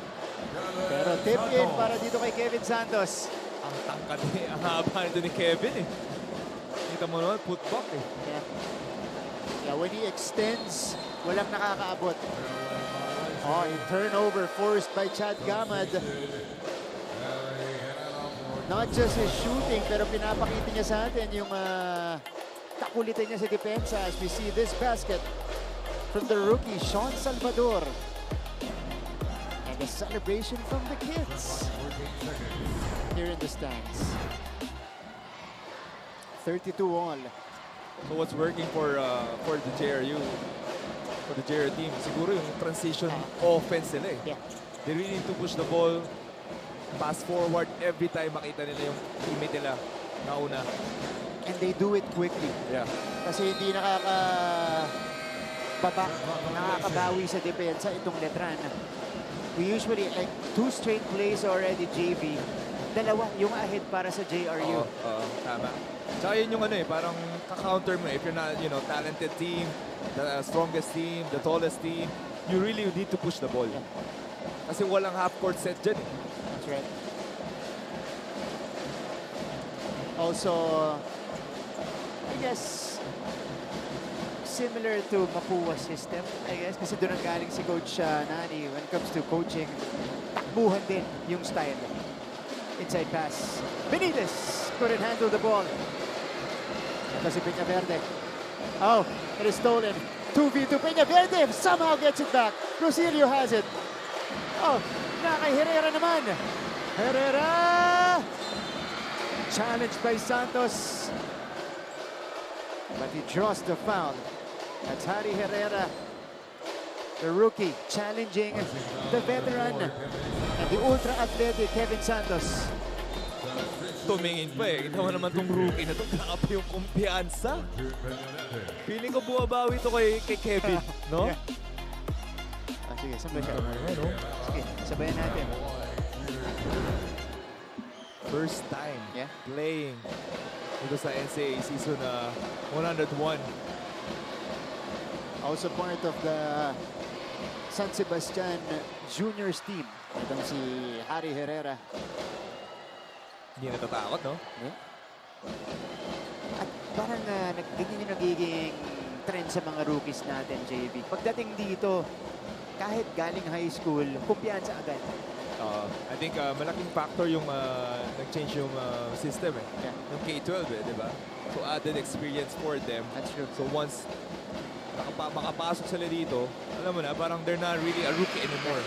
Pero tip in para dito kay Kevin Santos. Ang tangkad eh. Ang haba nito ni Kevin eh. Kita mo naman, putback eh. Yeah, when he extends, walang nakakaabot. Oh, a turnover forced by Chad Gamad. Not just his shooting, pero pinapakita niya sa atin yung kakulitan niya sa depensa as we see this basket from the rookie, Sean Salvador. And the celebration from the kids here in the stands. 32 all. So what's working for the JRU, for the JRU team, siguro yung transition offense nila eh. Yeah. They really need to push the ball, pass forward every time makita nila yung teammate nila nauna. And they do it quickly. Yeah. Kasi hindi nakakabawi sa depensa itong Letran. We usually, like, 2 straight plays already, JV. Dalawa yung ahead para sa JRU. Tama. Tsaka yun yung ano eh, parang ka-counter mo eh. If you're not, you know, talented team, the strongest team, the tallest team, you really need to push the ball. Yeah. Kasi walang half-court set dyan eh. That's right. Also, I guess, similar to Mapua's system, I guess, kasi doon ang galing si Coach Nani when it comes to coaching. Takbuhan din yung style. Inside pass. Benitez couldn't handle the ball. Ito si Peñaverde. Oh, it is stolen. 2v2. Peñaverde somehow gets it back. Rosilio has it. Oh, na kay Herrera naman. Herrera! Challenged by Santos. But he draws the foul. That's Harry Herrera, the rookie, challenging the veteran and the ultra-athletic Kevin Santos. Tumingin pa eh. Kita mo naman tong rookie na to. Grabe yung kumpiyansa. Feeling ko bumabawi to kay Kevin, no? Yeah. Sige, sabay siya. Ano? Sige, sabayan natin. First time playing dito sa NCAA season 101. Also part of the San Sebastian Juniors team. Itong si Harry Herrera. Hindi natatakot, no? Yeah. At parang ganyan yung nagiging trend sa mga rookies natin, JB. Pagdating dito, kahit galing high school, kumpiyansa agad. I think malaking factor yung nag-change yung system eh. Yeah. Yung K-12 eh, di ba? So added experience for them. That's true. So once makapasok sila dito, alam mo na, parang they're not really a rookie anymore.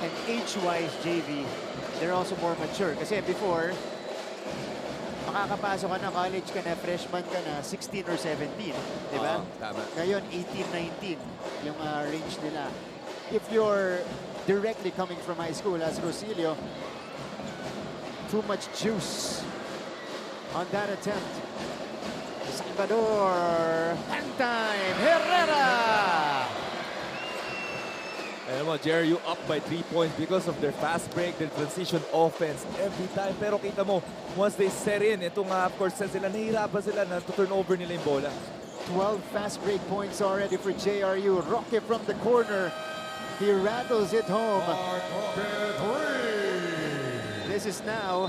And age-wise, JV, they're also more mature. Kasi before, makakapasok ka na, college ka na, freshman ka na, 16 or 17. Di ba? Tama. Ngayon, 18, 19 yung range nila. If you're directly coming from high school as Rosilio, too much juice on that attempt. Salvador, hand time, Herrera! Alam mo, JRU up by 3 points because of their fast break, their transition offense every time. Pero kita mo, once they set in, itong half-court set sila, nahihirapan sila na to turn over nila yung bola. 12 fast break points already for JRU. Roque from the corner. He rattles it home. This is now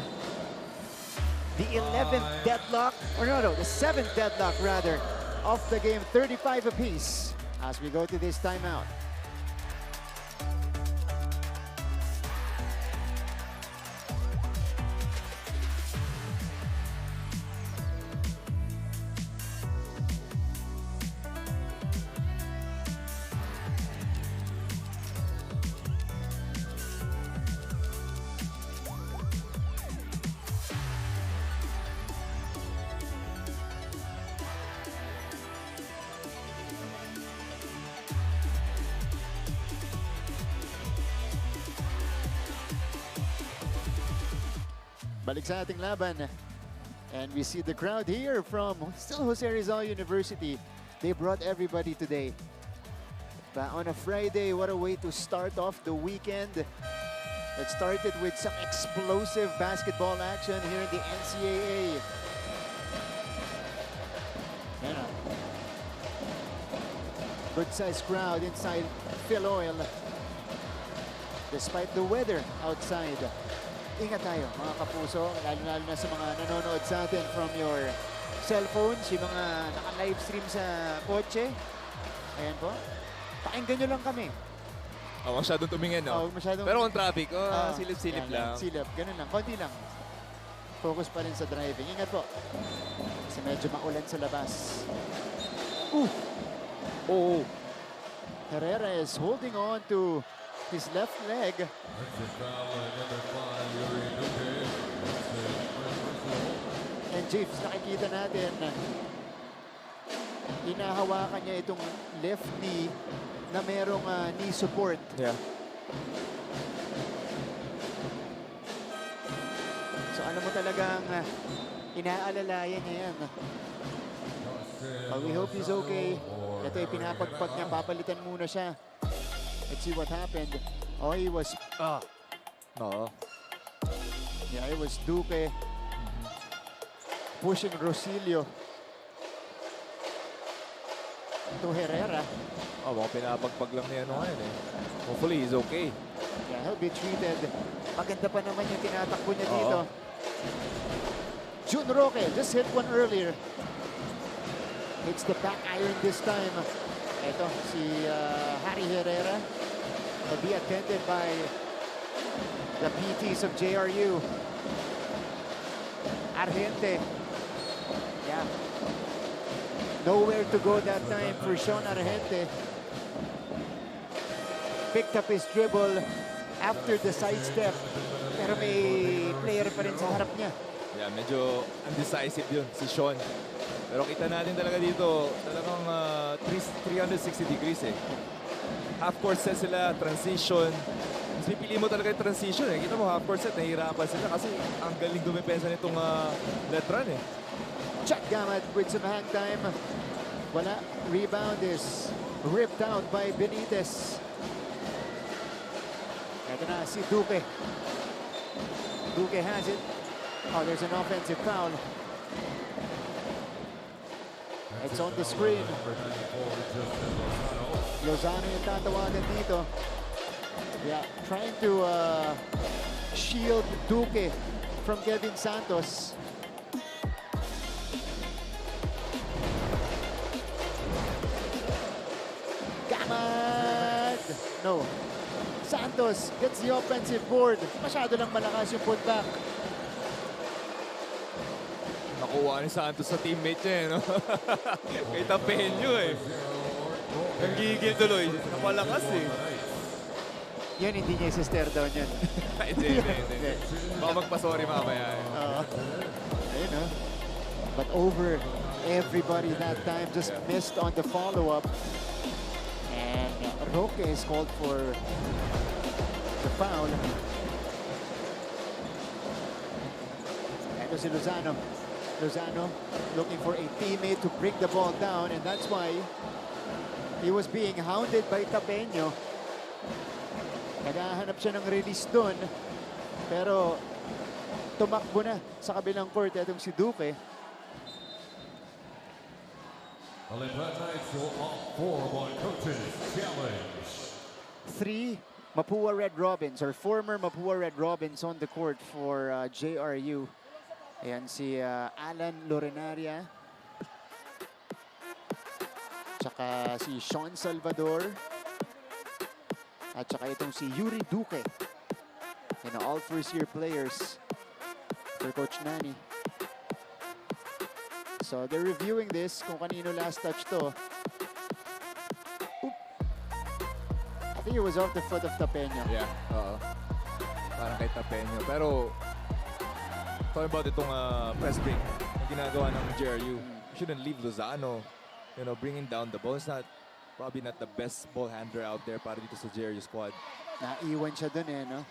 the 11th deadlock, or no, the 7th deadlock rather, of the game, 35 apiece as we go to this timeout. Balik sa ating laban. And we see the crowd here from still Jose Rizal University. They brought everybody today. But on a Friday, what a way to start off the weekend. It started with some explosive basketball action here in the NCAA. Yan na. Good-sized crowd inside Phil Oil. Despite the weather outside. Ingat tayo mga kapuso, lalo-lalo na sa mga nanonood sa atin from your cellphones, yung mga naka-live stream sa kotse. Ayan po. Pakinggan nyo lang kami. Oh, masyadong tumingin, no? Masyadong... Pero kung traffic, silip-silip lang. Silip, ganun lang. Konti lang. Focus pa rin sa driving. Ingat po. Kasi medyo maulan sa labas. Oh. Herrera is holding on to his left leg. And Jeeves, nakikita natin inahawakan niya itong left knee na merong knee support. Yeah. So ano mo talagang inaalalayan niya yan. We hope he's okay. Ito ay pinapagpag niya, papalitan muna siya. Let's see what happened. Oh, he was... Oo. Yeah, it was Duque pushing Rosilio to Herrera. Oh, baka pinapagpag lang niya ngayon eh. Hopefully, he's okay. Yeah, he'll be treated. Maganda pa naman yung tinatakbo niya dito. Jun Roque just hit one earlier. Hits the back iron this time. Ito, si Harry Herrera will be attended by the PTs of JRU. Argente. Yeah. Nowhere to go that time for Sean Argente. Picked up his dribble after the sidestep. Pero may player pa rin sa harap niya. Yeah, medyo undecisive yun, si Sean. Pero kita natin talaga dito, talagang 360 degrees eh. Half court set sila, transition. Mas pipili mo talaga yung transition eh. Kita mo half court set, nahihirapan sila kasi ang galing dumipensa nitong Letran eh. Chuck Gamad with some hang time. Wala. Rebound is ripped out by Benitez. Ito na si Duque. Duque has it. Oh, there's an offensive foul. It's on the screen. Lozano yung tatawagan dito. Yeah, trying to shield Duque from Kevin Santos. Gamad! No. Santos gets the offensive board. Masyado lang malakas yung putback. Nakuha ni Santos sa teammate niya eh, no? Kay Tapeño eh. Nanggigil tuloy. Napalakas eh. Yan, hindi niya isister down yan. Hindi. Baka magpasori mamaya eh. Ayun, no? But over everybody that time, just missed on the follow-up. And Roque is called for the foul. Ito si Lozano. Lozano looking for a teammate to bring the ball down, and that's why he was being hounded by Tapeño. Naghahanap siya ng release doon, pero tumakbo na sa kabilang court itong si Duque. The Letran Knights will opt for by coaches challenge. 3 Mapua Red Robins, or former Mapua Red Robins on the court for JRU. Ayan si Alan Lorenaria. Tsaka si Sean Salvador. At tsaka itong si Yuri Duque. You know, all first-year players for Coach Nani. So they're reviewing this kung kanino last touch to. Oop. I think it was off the foot of Tapeño. Yeah, parang kay Tapeño. Pero, talking about itong press break na ginagawa ng JRU, you shouldn't leave Lozano, you know, bringing down the ball. It's not, probably not the best ball handler out there para dito sa JRU squad. Naiwan siya dun eh, no?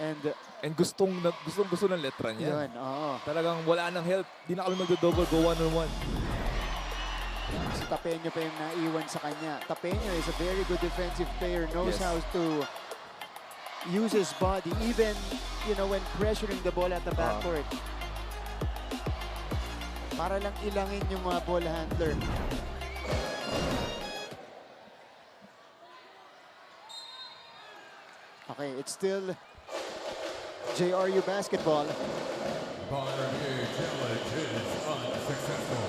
And gustong ng Letran yan. yun, oo. Talagang wala nang help. Di na kami magdo-double go one-on-one. Si Tapeño pa yung naiwan sa kanya. Tapeño is a very good defensive player, knows Yes. how to use his body, even, you know, when pressuring the ball at the backcourt. Para lang ilangin yung mga ball handler. Okay, it's still JRU basketball. Bomber NBA challenge is unsuccessful.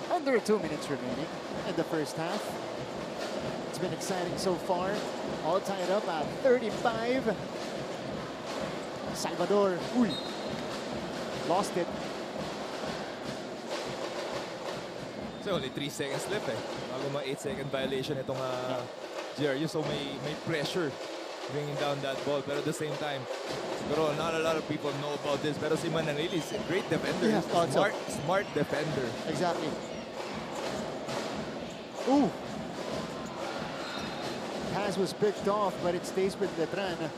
Under 2 minutes remaining in the first half. It's been exciting so far. All tied up at 35. Salvador, lost it. So only 3 seconds left eh. Bago mga 8-second violation itong JRU. So may pressure bringing down that ball. Pero at the same time, siguro not a lot of people know about this. Pero si Mananili is a great defender. Yeah, thought so. Smart defender. Exactly. Ooh. Pass was picked off, but it stays with Letran.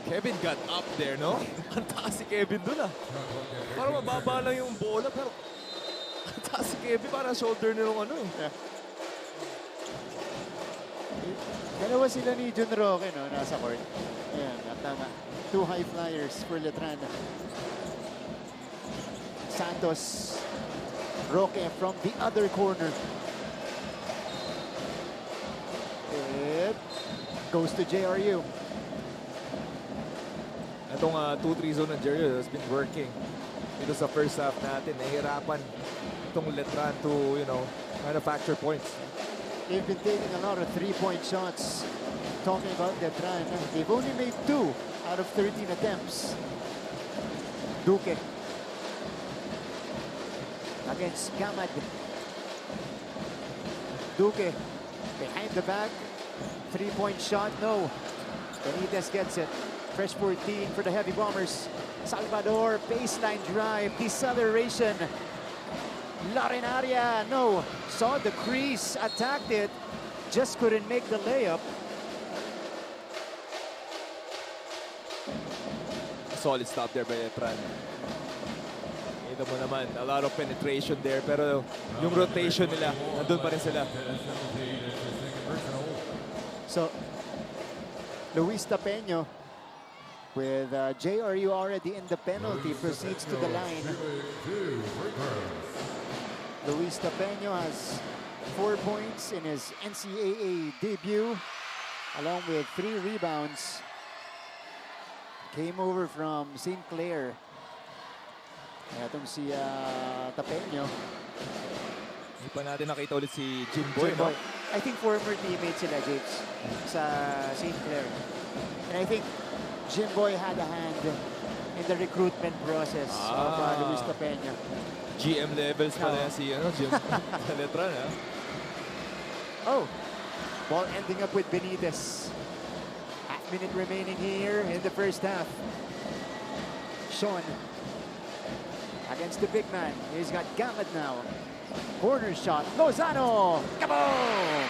Kevin got up there, no? Ang taas si Kevin dun ah. Parang mababa lang yung bola, pero ang taas si Kevin, parang shoulder nilong ano eh. Yeah. Dalawa sila ni Jun Roque, no? Nasa court. Ayan, tama. 2 high flyers for Letran. Santos, Roque from the other corner. It goes to JRU. Itong 2-3 zone ng JRU has been working. Ito sa first half natin, nahihirapan itong Letran to, you know, manufacture points. They've been taking a lot of 3-point shots. Talking about Letran, they've only made 2 out of 13 attempts. Duque against Gamad. Duque behind the back. 3-point shot, no. Benitez gets it. Fresh 14 for the Heavy Bombers. Salvador, baseline drive, deceleration. Larinaria, no. Saw the crease, attacked it, just couldn't make the layup. Solid stop there by Letran. Kita mo naman, a lot of penetration there, pero yung rotation nila, nandun pa rin sila. So, Luis Tapeño, with JRU already in the penalty, proceeds to the line. Luis Tapeño has 4 points in his NCAA debut, along with 3 rebounds. Came over from St. Clair. Itong si Tapeño. Hindi pa natin nakita ulit si Jimboy, no? I think former teammates sila, James, sa St. Clair. And I think Jimboy had a hand in the recruitment process of Luis Tapeño. GM levels pa na si Jim sa Letran, ha? Oh, ball ending up with Benitez. Half-minute remaining here in the first half. Sean against the big man. He's got Gamad now. Corner shot, Lozano! Kaboom!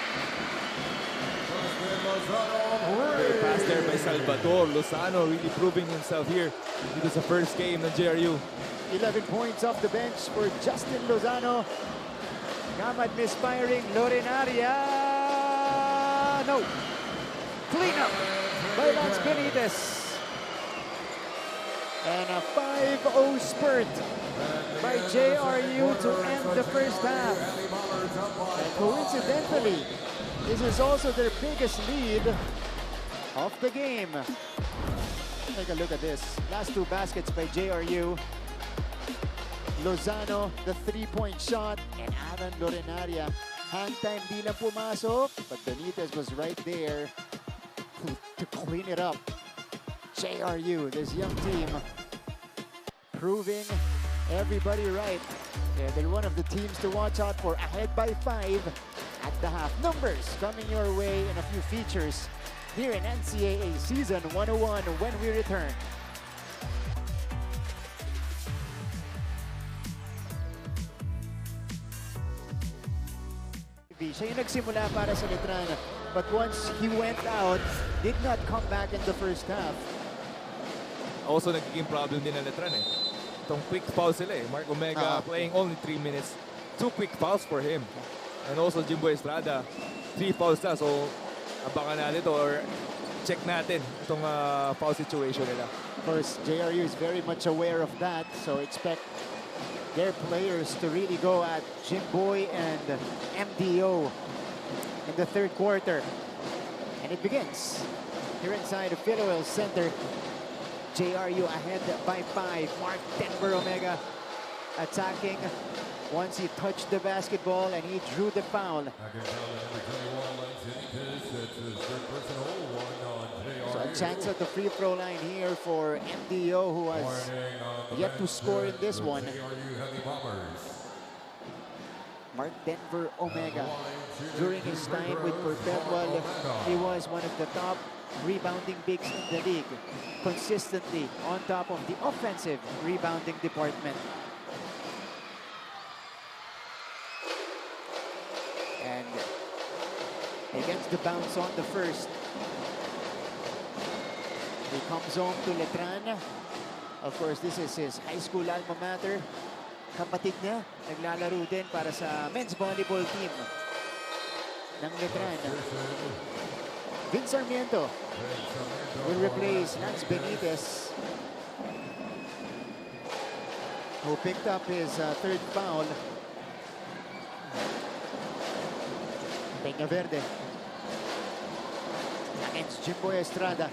Great pass there by Salvador. Lozano really proving himself here. It was the first game ng JRU. 11 points off the bench for Justin Lozano. Gamad misfiring, Lorinaria. No. Clean up by Lance Benitez. And a 5-0 spurt by JRU to end the first half. And coincidentally, this is also their biggest lead of the game. Take a look at this. Last 2 baskets by JRU. Lozano, the 3-point shot, and Aaron Lorinaria. Hand time di lang pumasok, but Benitez was right there to clean it up. JRU, this young team, proving everybody right. Yeah, they're one of the teams to watch out for, ahead by 5 at the half. Numbers coming your way in a few features here in NCAA Season 101 when we return. Siya yung nagsimula para sa Letran but once he went out, did not come back in the first half. Also, nagiging problem din ng Letran eh. Itong quick foul sila eh. Mark Omega playing only 3 minutes. 2 quick fouls for him. And also, Jimboy Estrada, 3 fouls na. So, abangan natin ito or check natin itong foul situation nila. Of course, JRU is very much aware of that, so expect their players to really go at Jimboy and MDO in the third quarter. And it begins here inside the Philoel Center. JRU ahead by 5. Mark Denver Omega attacking once he touched the basketball and he drew the foul. I can tell that number 21 likes hitting this. That's his third personal, one on JRU. So a chance at the free throw line here for MDO, who has yet to score in this one. JRU Heavy Bombers. Mark Denver Omega, during his time with Perpetual, he was one of the top rebounding bigs in the league, consistently on top of the offensive rebounding department. And he gets the bounce on the first. He comes home to Letran. Of course, this is his high school alma mater. Kapatid niya, naglalaro din para sa men's volleyball team ng Letran. Vince Sarmiento will replace Lance Benitez, who picked up his third foul. Peña Verde against Jimboy Estrada.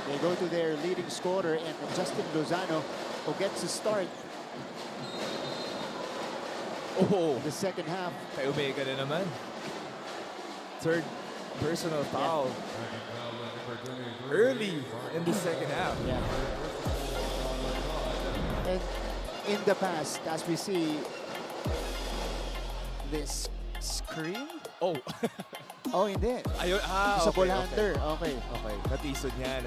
They go to their leading scorer and Justin Lozano, who gets a start in the second half. Kay Omega na naman. Third personal foul early in the second half. Yeah. And in the past, as we see this screen. Oh. Oh, hindi. Ayun, Sa ball okay, handler. Okay. Okay. Natisod niya.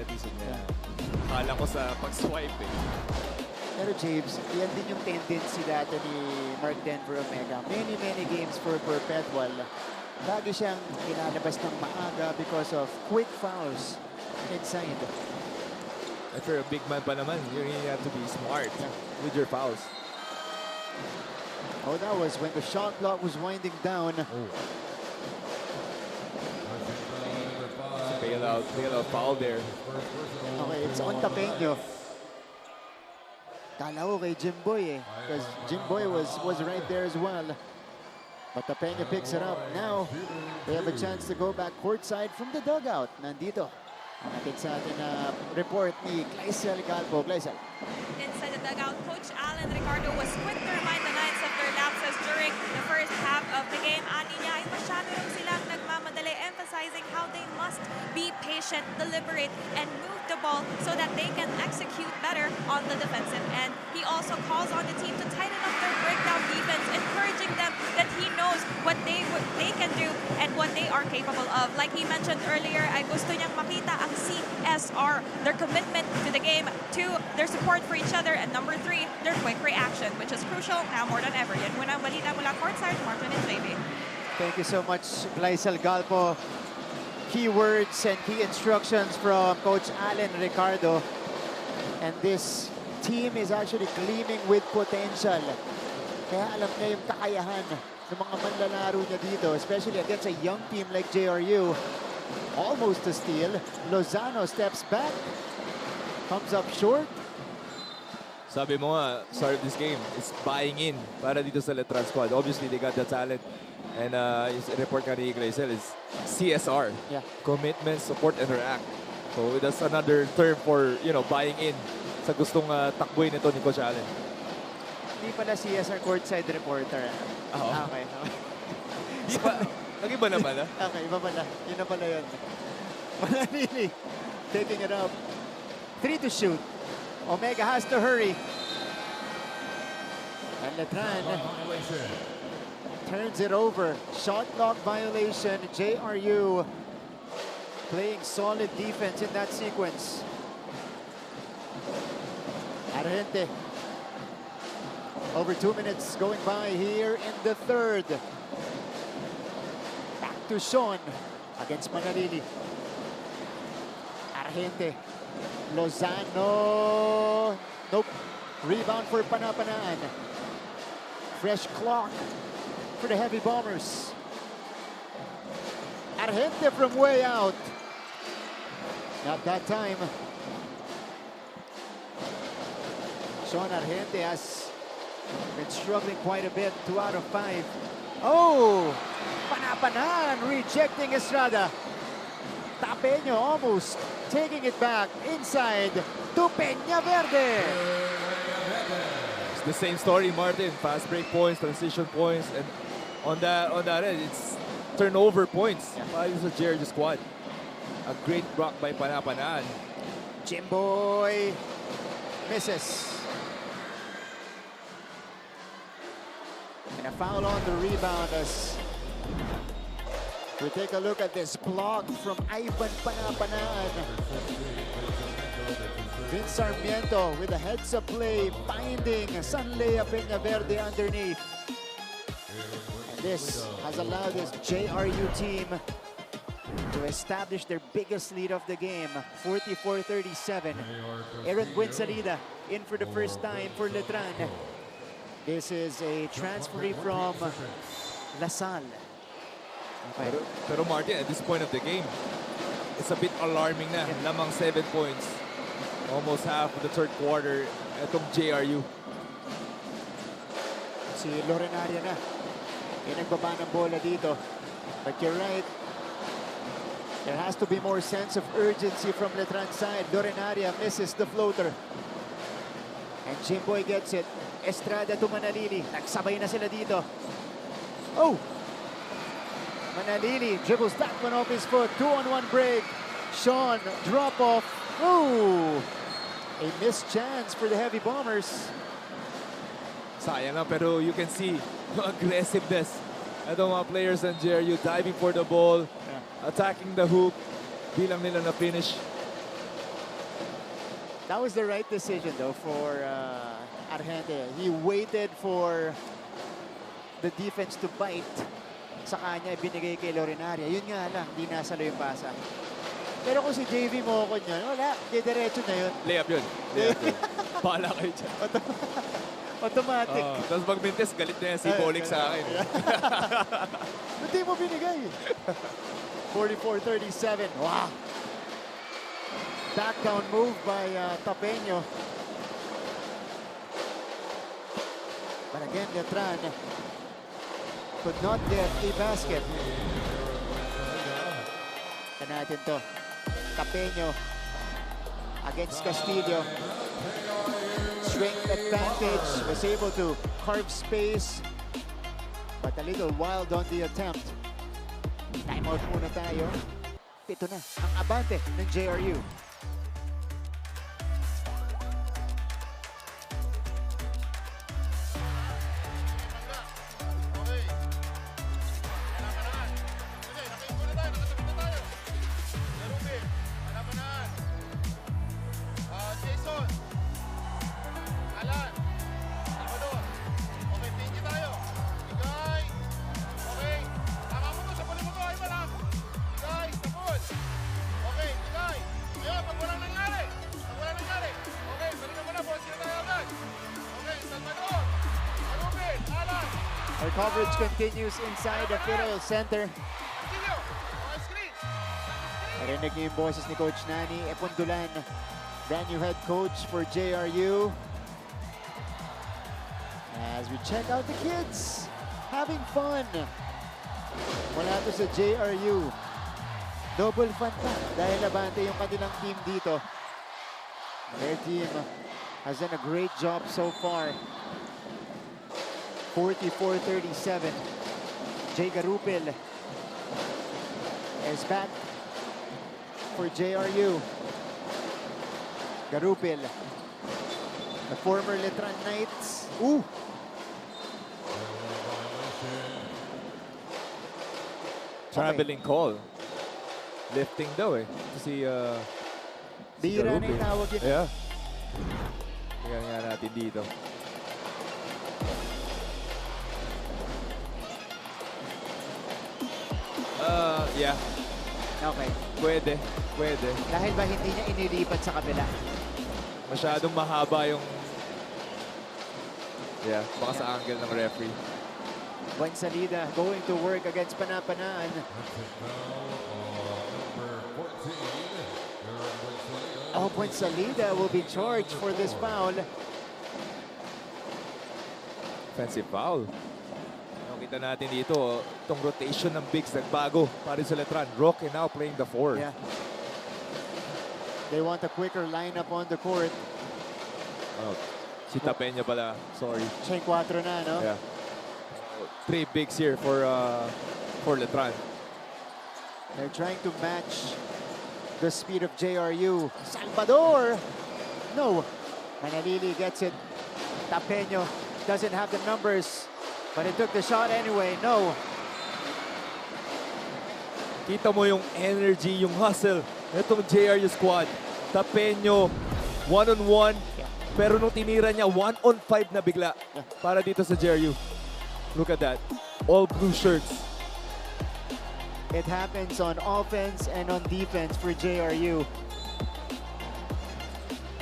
Akala ko sa pag-swipe eh. Pero James, yan din yung tendency dati ni Mark Denver Omega. Many games for Perpetual. Lagi siyang kinalabas ng maaga because of quick fouls inside. If you're a big man pa naman, you really have to be smart with your fouls. Oh, that was when the shot clock was winding down. Bailout foul there. Okay, it's on Tapeño. Kala ko kay Jimboy eh. Because Jimboy was right there as well. But Tapeño picks it up. Now, they have a chance to go back courtside from the dugout. Nandito. Natin sa atin na report ni Gleisel Galpo. Gleisel. Inside the dugout, Coach Alan Ricardo was quick to remind the Knights of their lapses during the first half of the game. Ani niya ay masyado rin silang nagmamadali, emphasizing how they must be patient, deliberate, and move the ball so that they can execute better on the defensive end. He also calls on the team to tighten up their breakdown defense, encouraging them that he knows what they can do and what they are capable of. Like he mentioned earlier, ay gusto niyang makita ang CSR, their commitment to the game, to their support for each other, and number 3, their quick reaction, which is crucial now more than ever. Yan muna ang balita mula courtside, Martin and JB. Thank you so much, Gleisel Galpo. Key words and key instructions from Coach Alan Ricardo. And this team is actually gleaming with potential. Kaya alam niya yung kakayahan ng mga manlalaro niya dito, especially against a young team like JRU. Almost a steal. Lozano steps back. Comes up short. Sabi mo nga, start of this game, it's buying in para dito sa Letran squad. Obviously, they got the talent. And yung report nga ni Gleisel is CSR. Yeah. Commitment, support, and react. So that's another term for, buying in sa gustong takboy nito ni Coach Allen. Hindi pala CSR courtside reporter. Oo. Okay. Di ba? Nag-iba naman, ha? Okay, iba pala. Yun na pala yun. Mananili. Taking it up. 3 to shoot. Omega has to hurry. And Letran turns it over. Shot clock violation. JRU playing solid defense in that sequence. Argente. Over 2 minutes going by here in the third. Back to Sean against Manalili. Argente. Lozano. Nope. Rebound for Panapanaan. Fresh clock for the Heavy Bombers. Argente from way out. Not that time. Sean Argente has been struggling quite a bit. 2 out of 5. Oh! Panapanan rejecting Estrada. Tapeño almost taking it back inside to Peña Verde. It's the same story, Martin. Fast break points, transition points, and on that end, it's turnover points. Yeah. This is a JRU squad. A great block by Panapanan. Jimboy misses. And a foul on the rebound as we take a look at this block from Ivan Panapanaan. Vince Sarmiento with a heads-up play, finding Sanlea Peña Verde underneath. And this has allowed this JRU team to establish their biggest lead of the game, 44-37. Aaron Buensalida in for the first time for Letran. This is a transfer from La Salle. Okay. Pero Martin, at this point of the game, it's a bit alarming na. Lamang 7 points. Almost half of the third quarter itong JRU. Si Lorenaria na. Yung nagbaba ng bola dito. But you're right. There has to be more sense of urgency from Letran side. Lorenaria misses the floater. And Jimboy gets it. Estrada to Manalili. Nagsabay na sila dito. Oh! Manalili dribbles that one off his foot. 2-on-1 break. Sean, drop off. Oh! A missed chance for the Heavy Bombers. Sayang lang, pero you can see the aggressiveness. Itong mga players ng JRU diving for the ball, attacking the hoop. Bilang nila na finish. That was the right decision though for Argente. He waited for the defense to bite. Sa kanya, binigay kay Lorenaria. Yun nga lang, di nasalo yung pasa. Pero kung si JV mo ko niyan, wala, diretso na yun. Layup yun. Layup yun. Bahala kayo dyan. Automatic. Tapos pag mintes, galit na yan si Bolik sa akin. Hindi mo binigay. 44-37. Wow. Back down move by Tapeño. But again, Letran could not get a basket. Ito natin to. Tapeño against Castillo. Strength advantage. Was able to carve space. But a little wild on the attempt. Timeout muna tayo. Ito na ang abante ng JRU. Our coverage continues inside the Federal Center. Narinig niyo yung boses ni Coach Nani Epondulan, brand new head coach for JRU. As we check out the kids having fun. Wala to sa JRU. Double fun pa dahil abante yung kanilang team dito. Their team has done a great job so far. 44-37. Jay Garupil is back for JRU. Garupil, the former Letran Knights. Ooh! Traveling call. Lifting daw eh. Si Bira na Garupil. yung tawag yun. Yeah. Tingnan nga natin dito. Yeah, Okay. pwede. Dahil ba hindi niya inilipat sa kabila? Masyadong mahaba yung... Yeah, baka sa angle ng referee. Buensalida going to work against Panapanaan. Oh, Buensalida will be charged for this foul. Offensive foul. Nakita natin dito, itong rotation ng bigs nagbago para sa Letran. Roque now playing the 4. Yeah. They want a quicker lineup on the court. Oh, si Tapenya pala, sorry. Siya 4 na, no? Yeah. 3 bigs here for Letran. They're trying to match the speed of JRU. Salvador! No. Manalili gets it. Tapeño doesn't have the numbers, but he took the shot anyway. No. Kita mo yung energy, yung hustle. Itong JRU squad. Tapeño, 1-on-1. Pero nung tinira niya, 1-on-5 na bigla para dito sa JRU. Look at that. All blue shirts. It happens on offense and on defense for JRU.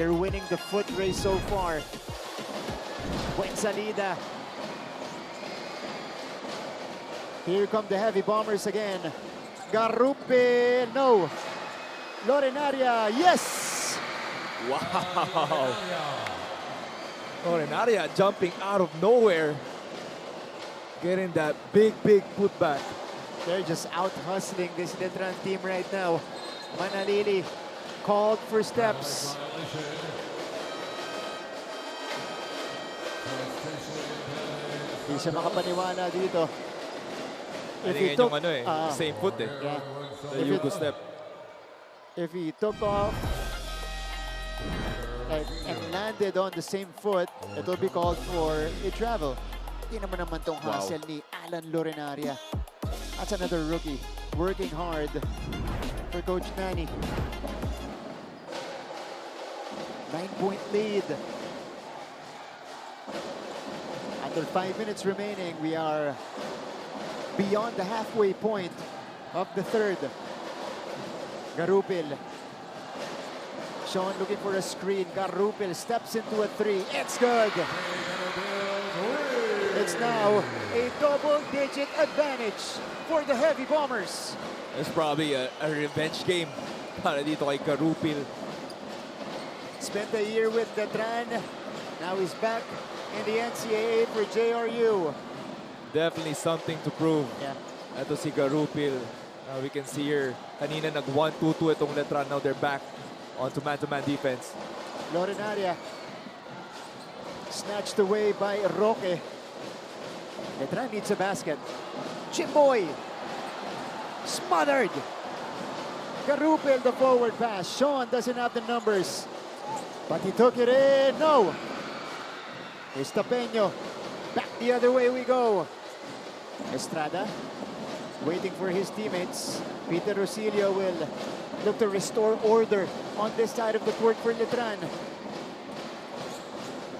They're winning the foot race so far. Buensalida. Here come the Heavy Bombers again. Garrupe, no. Lorenaria, yes! Wow! Lorenaria jumping out of nowhere. Getting that big putback. They're just out hustling this Letran team right now. Manalili called for steps. Hindi siya makapaniwala dito. If he took, same foot eh. yeah, The Yugo step. if he took off and landed on the same foot, it will be called for a travel. Hindi naman tong hustle ni Alan Lorenaria. That's another rookie working hard for Coach Nani. 9-point lead. Under 5 minutes remaining, we are beyond the halfway point of the third. Garupil. Sean looking for a screen. Garupil steps into a 3. It's good. It's now a double-digit advantage for the Heavy Bombers. It's probably a revenge game para dito kay Garupil. Spent a year with Letran. Now he's back in the NCAA for JRU. Definitely something to prove. Yeah. Ito si Garupil. Now we can see here, kanina nag 1-2-2 itong Letran. Now they're back onto man-to-man defense. Lorenaria snatched away by Roque. Letran needs a basket. Chimboy smothered. Garupil the forward pass. Sean doesn't have the numbers, but he took it in. No. Here's Tapeño. Back the other way we go. Estrada waiting for his teammates. Peter Rosilio will look to restore order on this side of the court for Letran.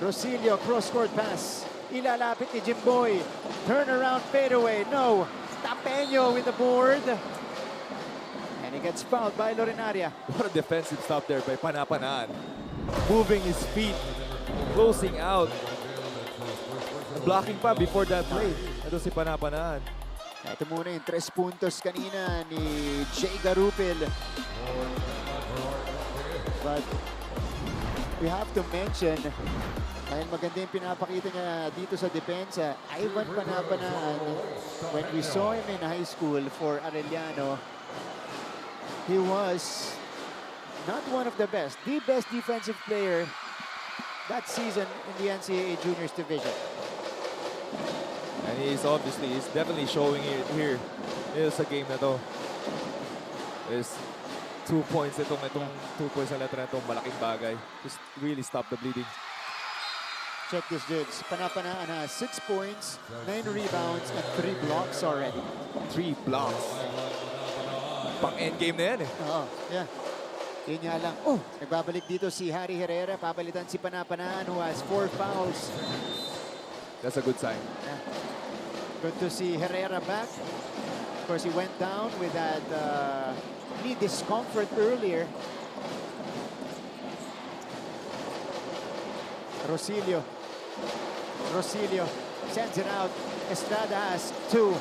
Rosilio, cross-court pass. Ilalapit ni Jimboy. Turnaround fadeaway. No. Tapeño with the board. And he gets fouled by Lorenaria. What a defensive stop there by Panapanaan. Moving his feet, closing out. Blocking pa before that play. Ito si Panapanaan. Ito muna yung 3 puntos kanina ni Jay Garupil. But we have to mention, dahil maganda yung pinapakita niya dito sa depensa, Ivan Panapanaan, when we saw him in high school for Arellano, he was not one of the best defensive player that season in the NCAA Juniors Division. And he's definitely showing it here. It's a game na to. There's 2 points itong 2 points na Letran itong malaking bagay. Just really stop the bleeding. Check this, dudes. Panapanaan has 6 points, 9 rebounds, and 3 blocks already. 3 blocks. Pang endgame na yan eh. Oo, yeah. Yun nga lang. Oh, nagbabalik dito si Harry Herrera. Papalitan si Panapanaan who has 4 fouls. That's a good sign. Yeah. Good to see Herrera back. course, he went down with that knee discomfort earlier. Rosilio sends it out. Estrada has 2.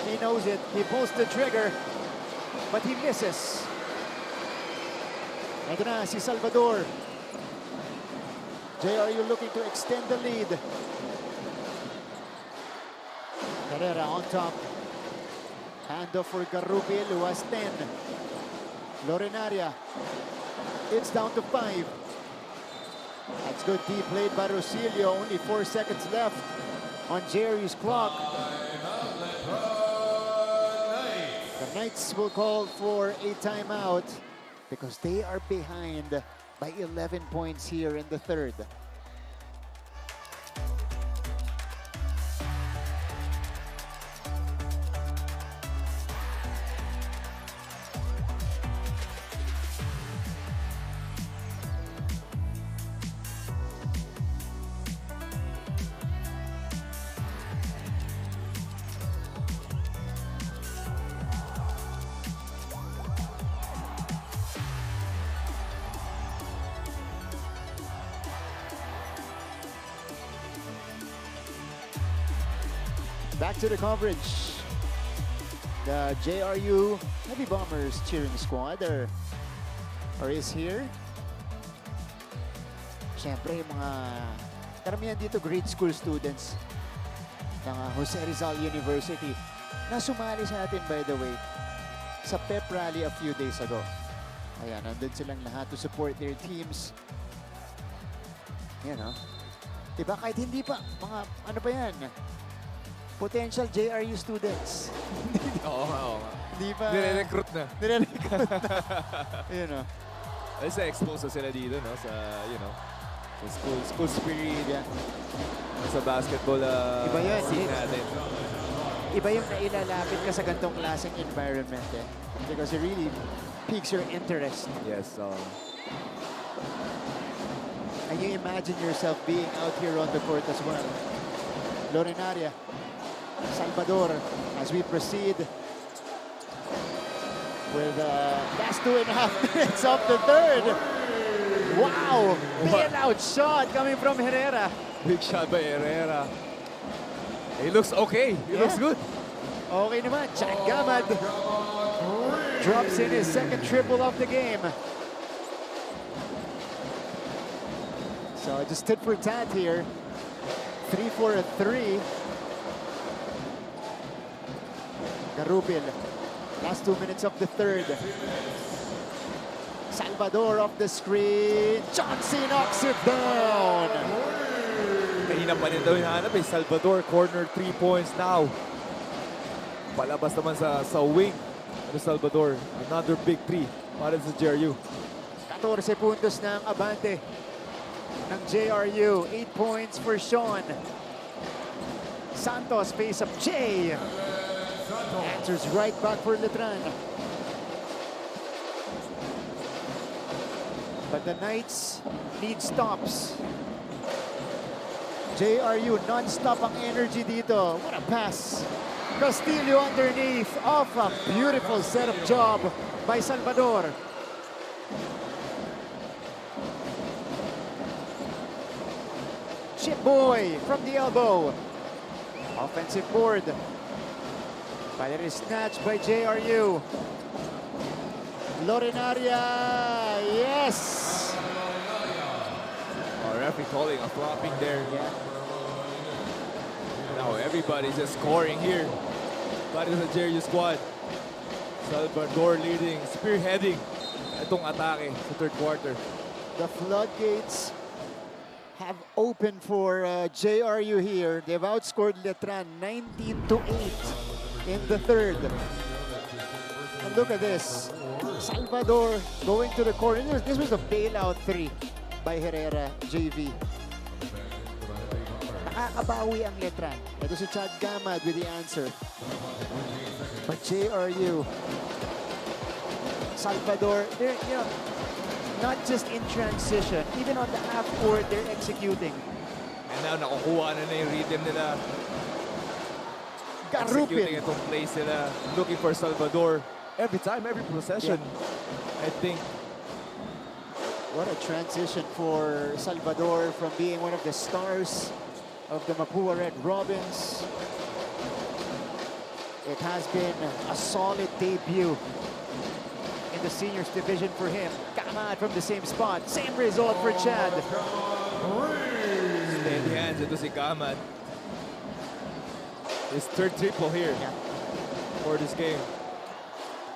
He knows it. He pulls the trigger, but he misses. Ito na si Salvador. JRU looking to extend the lead. Herrera on top. Handoff for Garrubil, who has 10. Lorenaria. It's down to 5. That's good D played by Rosilio. Only 4 seconds left on JRU's clock. The Knights will call for a timeout because they are behind by 11 points here in the third. Back to the coverage. The JRU Heavy Bombers cheering squad is here. Siyempre, mga karamihan dito grade school students ng Jose Rizal University na sumali sa atin, by the way, sa pep rally a few days ago. Ayan, nandun silang lahat to support their teams. Yan, diba? Kahit hindi pa, mga ano pa yan? Potential JRU students. Oo nga. Di ba? Nire-recruit na. Yun o. Kasi expose na sila dito, no? Sa, sa school spirit. Yeah. Sa basketball Iba yun. scene natin. Iba yung nailalapit ka sa gantong klaseng environment because it really piques your interest. Yes. And you imagine yourself being out here on the court as well. Lorenaria. Salvador as we proceed with last 2.5 minutes of the third. Wow! Bailout shot coming from Herrera. Big shot by Herrera. He looks okay. He looks good. Okay naman. Chad Gamad drops in his second triple of the game. So just tit for tat here. 3 for a 3. Garrubil, last 2 minutes of the third. Salvador off the screen. Johnson knocks it down. Kanina pa rin daw hinahanap Salvador, corner 3 points now. Palabas naman sa wing. Salvador, another big 3 para sa JRU. 14 puntos ng abante ng JRU. 8 points for Sean. Santos face up Jay. Answers right back for Letran. But the Knights need stops. JRU non-stop ang energy dito. What a pass. Castillo underneath off a beautiful setup job by Salvador. Chip Boy from the elbow. Offensive board. But it is snatched by JRU. Lorenaria, yes! Referee calling a flopping there. Yeah. Now everybody's just scoring here. That is the JRU squad. Salvador leading, spearheading itong atake sa third quarter. The floodgates have opened for JRU here. They've outscored Letran 19-8 in the third. And look at this. Salvador going to the corner. This was a bailout 3 by Herrera, JV. Nakakabawi ang Letran. Ito si Chad Gamad with the answer. But JRU, Salvador, they're, not just in transition, even on the half court, they're executing. And now nakukuha na yung rhythm nila. executing Garupin. itong play sila, looking for Salvador. Every time, every possession, I think. What a transition for Salvador from being one of the stars of the Mapua Red Robins. It has been a solid debut in the seniors division for him. Kamad from the same spot. Same result for Chad. Steady hands ito si Kamad. His third triple here for this game.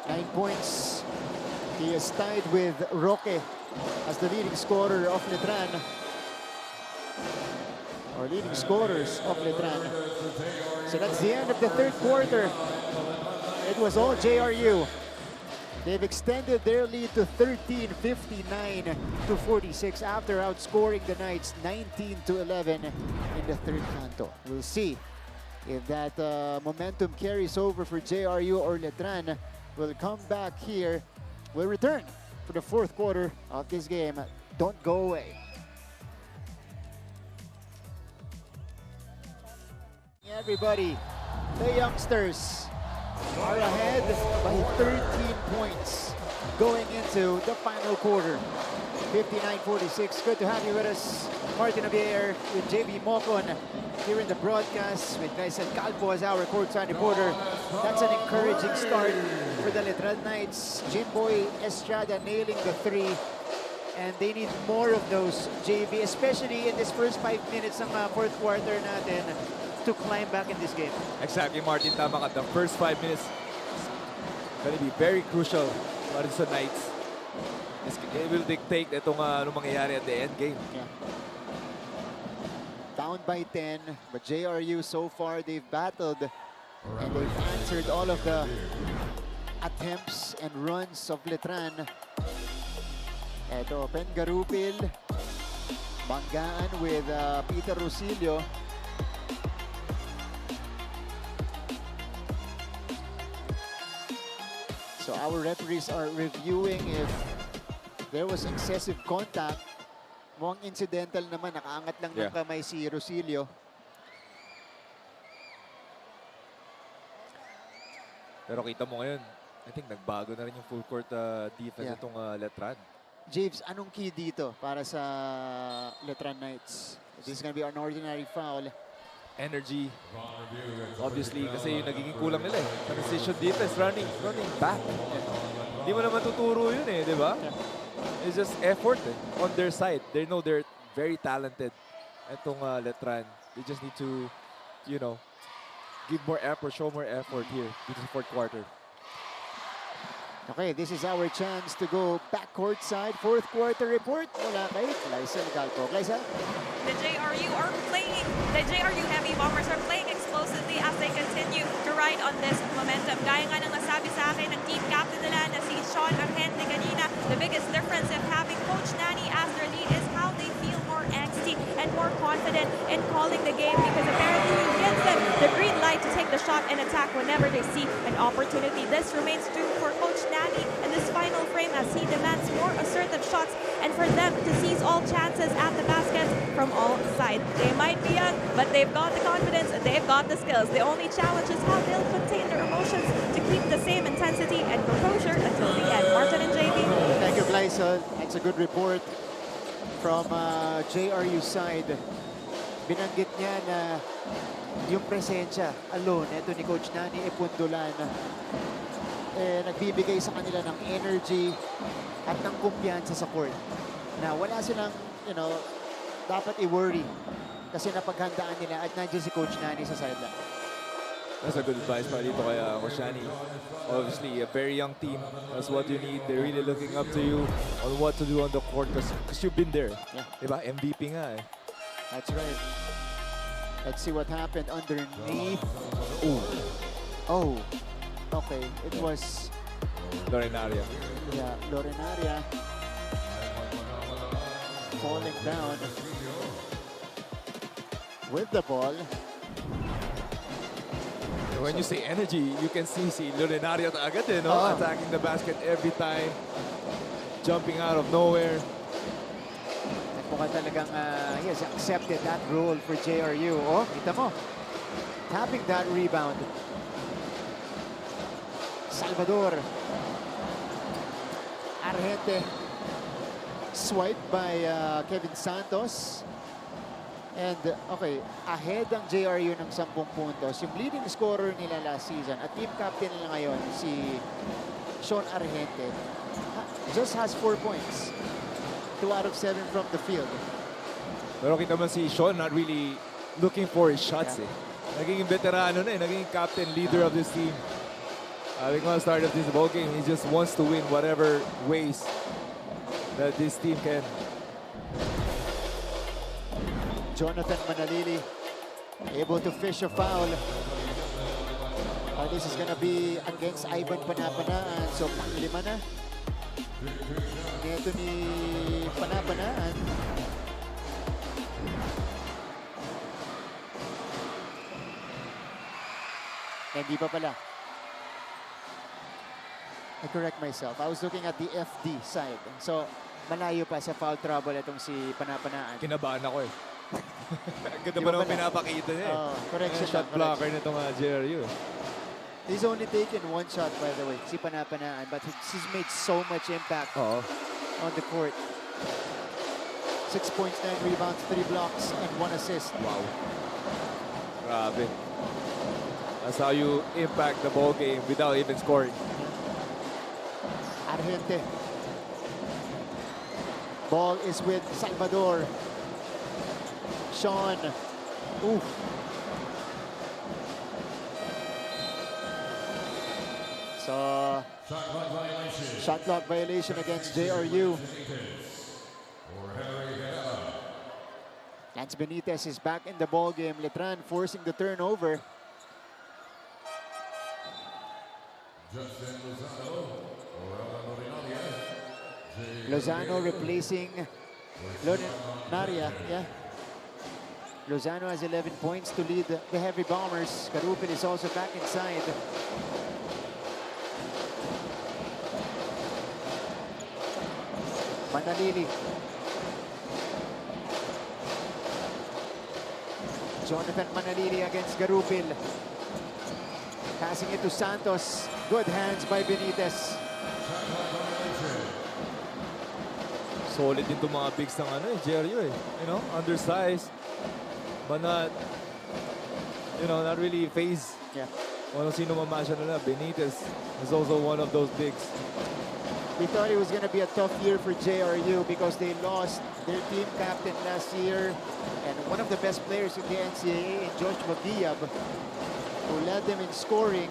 9 points. He is tied with Roque as the leading scorer of Letran. Or leading scorers of Letran. So that's the end of the third quarter. It was all JRU. They've extended their lead to 13, 59 to 46 after outscoring the Knights 19 to 11 in the third canto. We'll see if that momentum carries over for JRU or Letran. We'll come back here. We'll return for the fourth quarter of this game. Don't go away. Everybody, the youngsters are ahead by 13 points going into the final quarter. 59-46. Good to have you with us. Martin Javier with JB Mocon here in the broadcast with Gleison Calpo as our courtside reporter. That's an encouraging start for the Letran Knights. Jimboy Estrada nailing the three. And they need more of those, JB, especially in this first 5 minutes ng fourth quarter natin to climb back in this game. Exactly, Martin. Tama ka. The first 5 minutes is going to be very crucial para sa Knights. It will dictate itong anong mangyayari at the end game. Yeah. Down by 10, but JRU so far they've battled and they've answered all of the attempts and runs of Letran. Eto, Ben Garupil, Banggaan with Peter Rosilio. So our referees are reviewing if there was excessive contact. Mukhang incidental naman, nakaangat lang ng kamay si Rosilio. Pero kita mo ngayon, I think nagbago na rin yung full court defense itong Letran. James, anong key dito para sa Letran Knights? This is gonna be an ordinary foul. Energy, obviously, kasi yung nagiging kulang nila eh. Transition defense, running back. Hindi mo naman tuturo yun eh, di ba? It's just effort on their side. They know they're very talented. Itong Letran, they just need to, you know, give more effort, show more effort here in the fourth quarter. Okay, this is our chance to go back court side. Fourth quarter report mula kay Gleison Calpo. Gleison? The JRU Heavy Bombers are playing explosively as they continue to ride on this momentum. Gaya nga ng nasabi sa akin ng team captain nila na si Sean Argente kanina, the biggest difference of having Coach Nani as their lead is how they feel more angsty and more confident in calling the game because apparently he gives them the green light to take the shot and attack whenever they see an opportunity. This remains true for Coach Nani in this final frame as he demands more assertive shots and for them to seize all chances at the baskets from all sides. They might be young, but they've got the confidence, they've got the skills. The only challenge is how they'll contain their emotions to keep the same intensity and composure until the end. Martin and JB. Thank you, Gleison. That's a good report from JRU side. Binanggit niya na yung presensya alone, ito ni Coach Nani Epundulan, nagbibigay sa kanila ng energy at ng kumpiyansa sa court. Na wala silang, you know, dapat i-worry kasi napaghandaan nila at nandiyan si Coach Nani sa sideline. That's a good advice para dito kay Coach Nani. Obviously, a very young team. That's what you need. They're really looking up to you on what to do on the court because you've been there. Yeah. Diba? MVP nga eh. That's right. Let's see what happened underneath. Ooh. Oh. Okay. It was... Lorenaria. Yeah, Lorenaria falling down with the ball. When you say energy, you can see si Lorenaria agad eh, no? Attacking the basket every time. Jumping out of nowhere. Mukhang talagang he has accepted that role for JRU. Oh, kita mo. tapping that rebound. Salvador. Argente. Swiped by Kevin Santos. And okay, ahead ang JRU ng 10 puntos. Yung leading scorer nila last season at team captain nila ngayon, si Sean Argente, just has 4 points. 2 out of 7 from the field. Pero kita mo si Sean not really looking for his shots eh. Naging veterano na eh, naging captain, leader of this team. I think on the start of this ball game, he just wants to win whatever ways that this team can. Jonathan Manalili able to fish a foul. This is gonna be against Ivan Panapanaan. So, pang-5 na. Neto ni Panapanaan. Hindi pa pala. I correct myself. I was looking at the FD side. So, malayo pa sa foul trouble itong si Panapanaan. Kinabahan ako eh. Ang ganda pa naman pinapakita niya eh. Correction Shot lang, blocker correction. nitong JRU. He's only taken 1 shot, by the way, si Panapanaan, but he's made so much impact on the court. 6 points, 9 rebounds, 3 blocks, and 1 assist. Wow. Grabe. That's how you impact the ball game without even scoring. Argente. Ball is with Salvador. Sean. Oof. So, shot clock violation against JRU. Lance Benitez is back in the ball game. Letran forcing the turnover. Lozano replacing Naria. Yeah. Lozano has 11 points to lead the Heavy Bombers. Karupin is also back inside. Manalili. Jonathan Manalili against Garupil. Passing it to Santos. Good hands by Benitez. Solid din itong mga bigs ng JRU eh. You know, undersized. But not, you know, not really phased. Yeah. Kung sino mamasya nila. Benitez is also one of those bigs. We thought it was going to be a tough year for JRU because they lost their team captain last year and one of the best players in the NCAA, Joshua Giab, who led them in scoring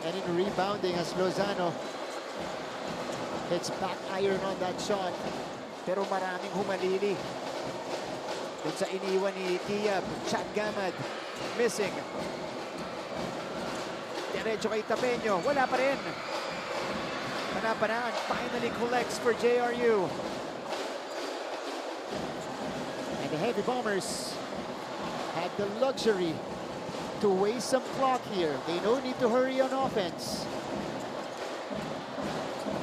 and in rebounding as Lozano hits back iron on that shot. Pero maraming humalili. Dun sa iniwan ni Giab, Chad Gamad, missing. Diretso kay Tapeño, wala pa rin. Panapanaan finally collects for JRU. And the Heavy Bombers had the luxury to waste some clock here. They no need to hurry on offense.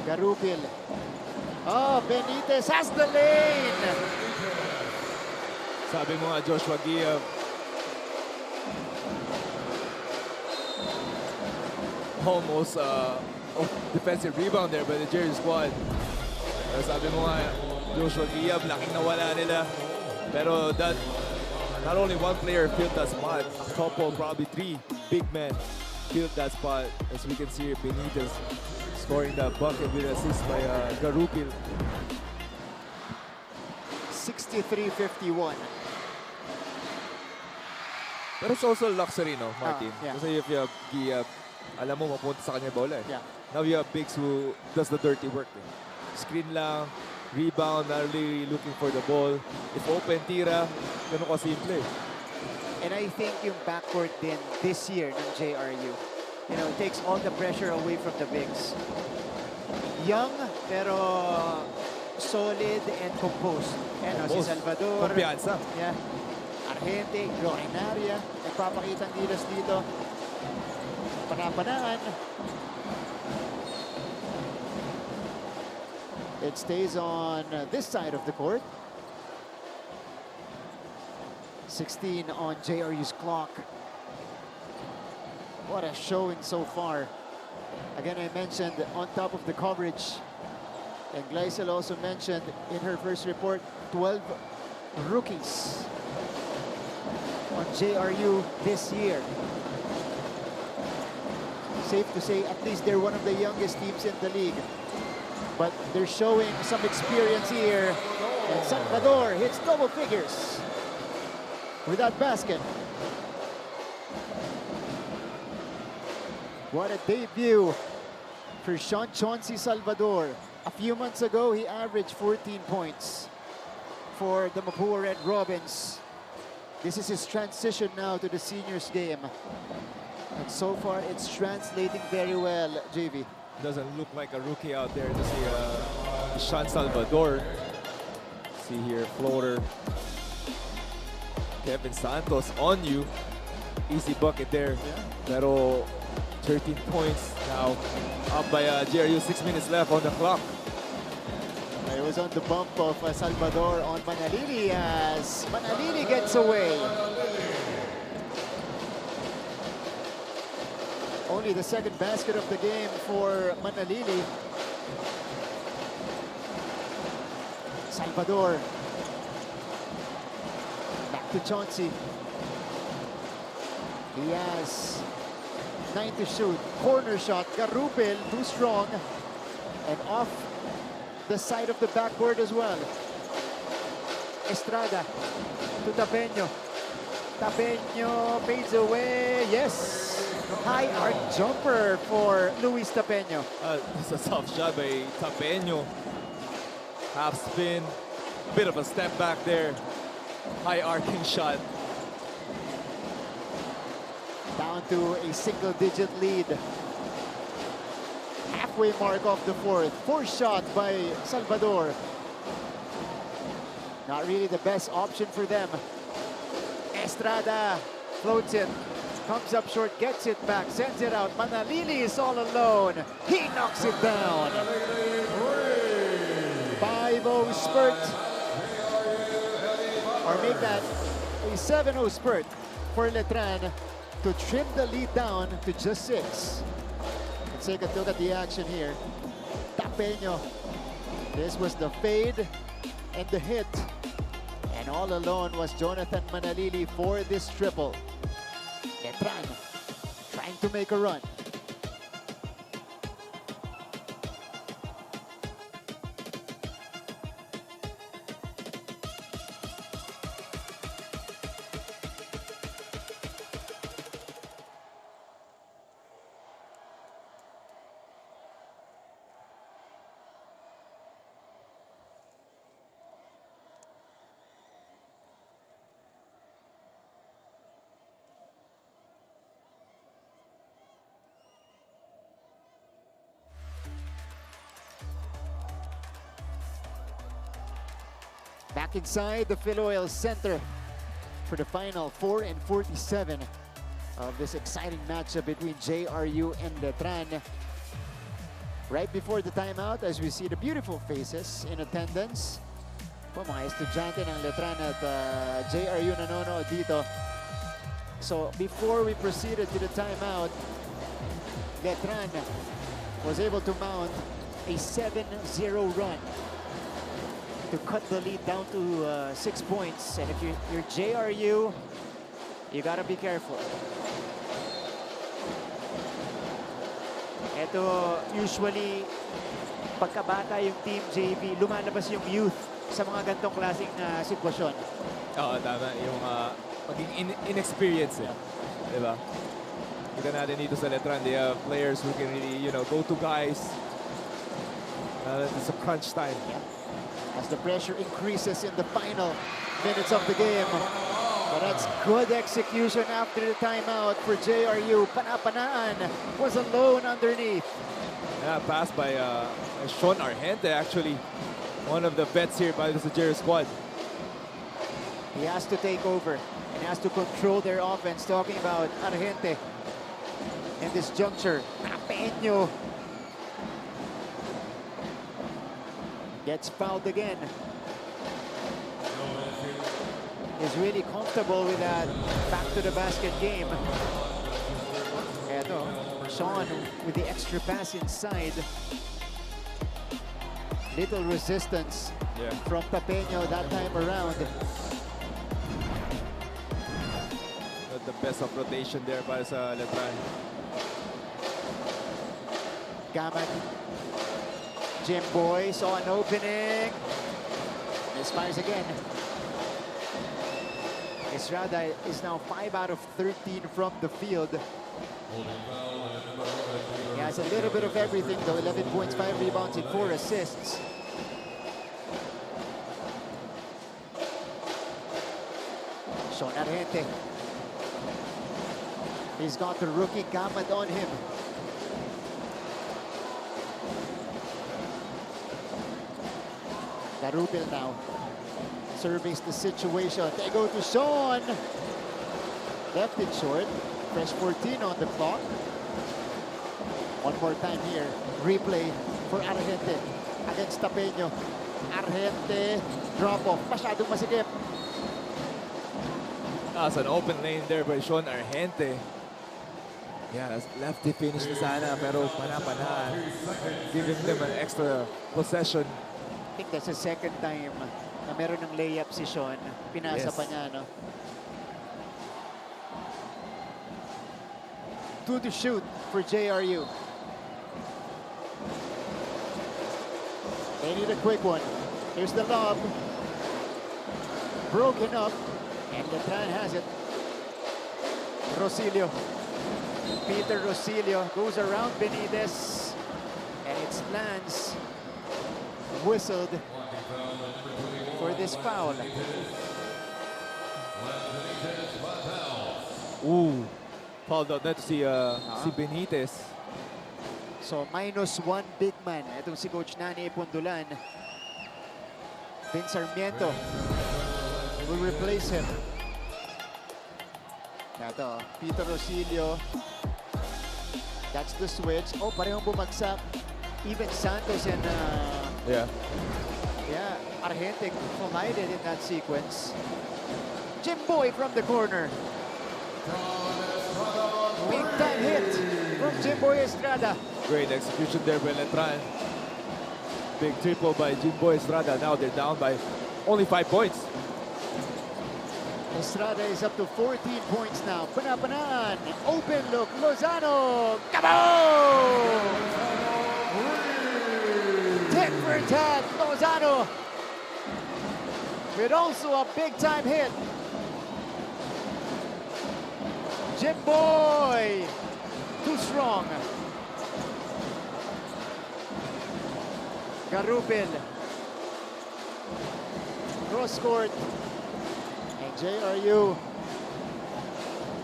Garupil. Oh, Benitez has the lane. Sabi mo nga, Joshua Giab. Almost defensive rebound there by the JRU squad. Sabi mo nga, Joshua Giab, laking nawala nila. Pero that, not only one player filled that spot, a couple, probably 3 big men filled that spot. As we can see here, Benitez scoring that bucket with assist by Garupil. 63-51. But it's also luxury, no, Martin? Yeah. Kasi if you have Giab, alam mo, mapunta sa kanya bola eh. Yeah. Now you have bigs who does the dirty work. Eh. Screen lang, rebound, not really looking for the ball. If open, tira, ganun ka simple. And I think yung backcourt din this year ng JRU, you know, takes all the pressure away from the bigs. Young, pero solid and composed. Yan, si Salvador. Kumpiyansa. Yeah. Argente, Glorinaria. Nagpapakitang gilas dito. Panapanaan. It stays on this side of the court. 16 on JRU's clock. What a showing so far. Again, I mentioned on top of the coverage, and Gleisel also mentioned in her first report, 12 rookies on JRU this year. Safe to say, at least they're one of the youngest teams in the league. But they're showing some experience here. And Salvador hits double figures with that basket. What a debut for Sean Chauncey Salvador. A few months ago, he averaged 14 points for the Mapua Red Robins. This is his transition now to the seniors game. And so far, it's translating very well, JV. Doesn't look like a rookie out there to see Sean Salvador. See here, floater. Kevin Santos on you. Easy bucket there. Pero 13 points now. Up by JRU, 6 minutes left on the clock. It was on the bump of Salvador on Manalili as Manalili gets away. Only the second basket of the game for Manalili. Salvador. Back to Chauncey. He has 9 to shoot. Corner shot. Garupil, too strong. And off the side of the backboard as well. Estrada to Tapeño. Tapeño fades away. Yes. High arc jumper for Luis Tapeño. It's a tough shot by Tapeño. Half spin. Bit of a step back there. High arcing shot. Down to a single-digit lead. Halfway mark of the fourth. Fourth shot by Salvador. Not really the best option for them. Estrada floats it. Comes up short, gets it back, sends it out. Manalili is all alone. He knocks it down. 5-0 spurt. Or make that a 7-0 spurt for Letran to trim the lead down to just 6. Let's take a look at the action here. Tapeño. This was the fade and the hit. And all alone was Jonathan Manalili for this triple. Letran trying to make a run. Back inside the Philoil Center for the final 4 and 47 of this exciting matchup between JRU and Letran. Right before the timeout, as we see the beautiful faces in attendance. Po, mga estudyante ng Letran at JRU nanonood dito. So before we proceeded to the timeout, Letran was able to mount a 7-0 run to cut the lead down to 6 points. And if you're JRU, you gotta be careful. Ito, usually, pagkabata yung team JV, lumalabas yung youth sa mga gantong klaseng sitwasyon. Oo, tama. Yung maging inexperienced eh. Diba? Kita natin dito sa Letran, they have players who can really, you know, go-to guys. It's a crunch time. Yeah. As the pressure increases in the final minutes of the game. But that's good execution after the timeout for JRU. Panapanaan was alone underneath. Yeah, pass by Sean Argente, actually. One of the vets here by the JRU squad. He has to take over and has to control their offense. Talking about Argente in this juncture. Tapeño gets fouled again. is really comfortable with that back to the basket game. Eto, Sean with the extra pass inside. Little resistance from Papeño that time around. Not the best of rotation there para sa Letran. Gamad. Jimboy saw an opening. Misfires again. Estrada is now 5 out of 13 from the field. He has a little bit of everything though. 11 points, 5 rebounds, and 4 assists. Sean Argente. He's got the rookie Gamad on him. Garupil now surveys the situation. They go to Sean. Left it short. Fresh 14 on the clock. One more time here. Replay for Argente against Papeño. Argente, drop off. Masyadong masikip. That's an open lane there by Sean Argente. Yeah, that's lefty finish na sana, pero pana-pana. Giving them an extra possession. I think that's the second time na meron ng layup si Sean. Pinasa pa niya, no? 2 to shoot for JRU. They need a quick one. Here's the lob. Broken up. And Letran has it. Rosilio. Peter Rosilio goes around Benitez. And it lands. Whistled for this foul. Ooh. Fouled out net si Benitez. So -1 big man. Itong si Coach Nani Ipundulan. Vince Sarmiento will replace him. Ito, Peter Rosilio. That's the switch. Oh, parehong bumagsak. Even Santos and Argente collided in that sequence. Jimboy from the corner. Big time hit from Jimboy Estrada. Great execution there by Letran. Big triple by Jimboy Estrada. Now they're down by only 5 points. Estrada is up to 14 points now. Panapanaan. Open look. Lozano. Kaboom! Tit for tat. Lozano. With also a big time hit. Jimboy. Too strong. Garupil. Cross court. And JRU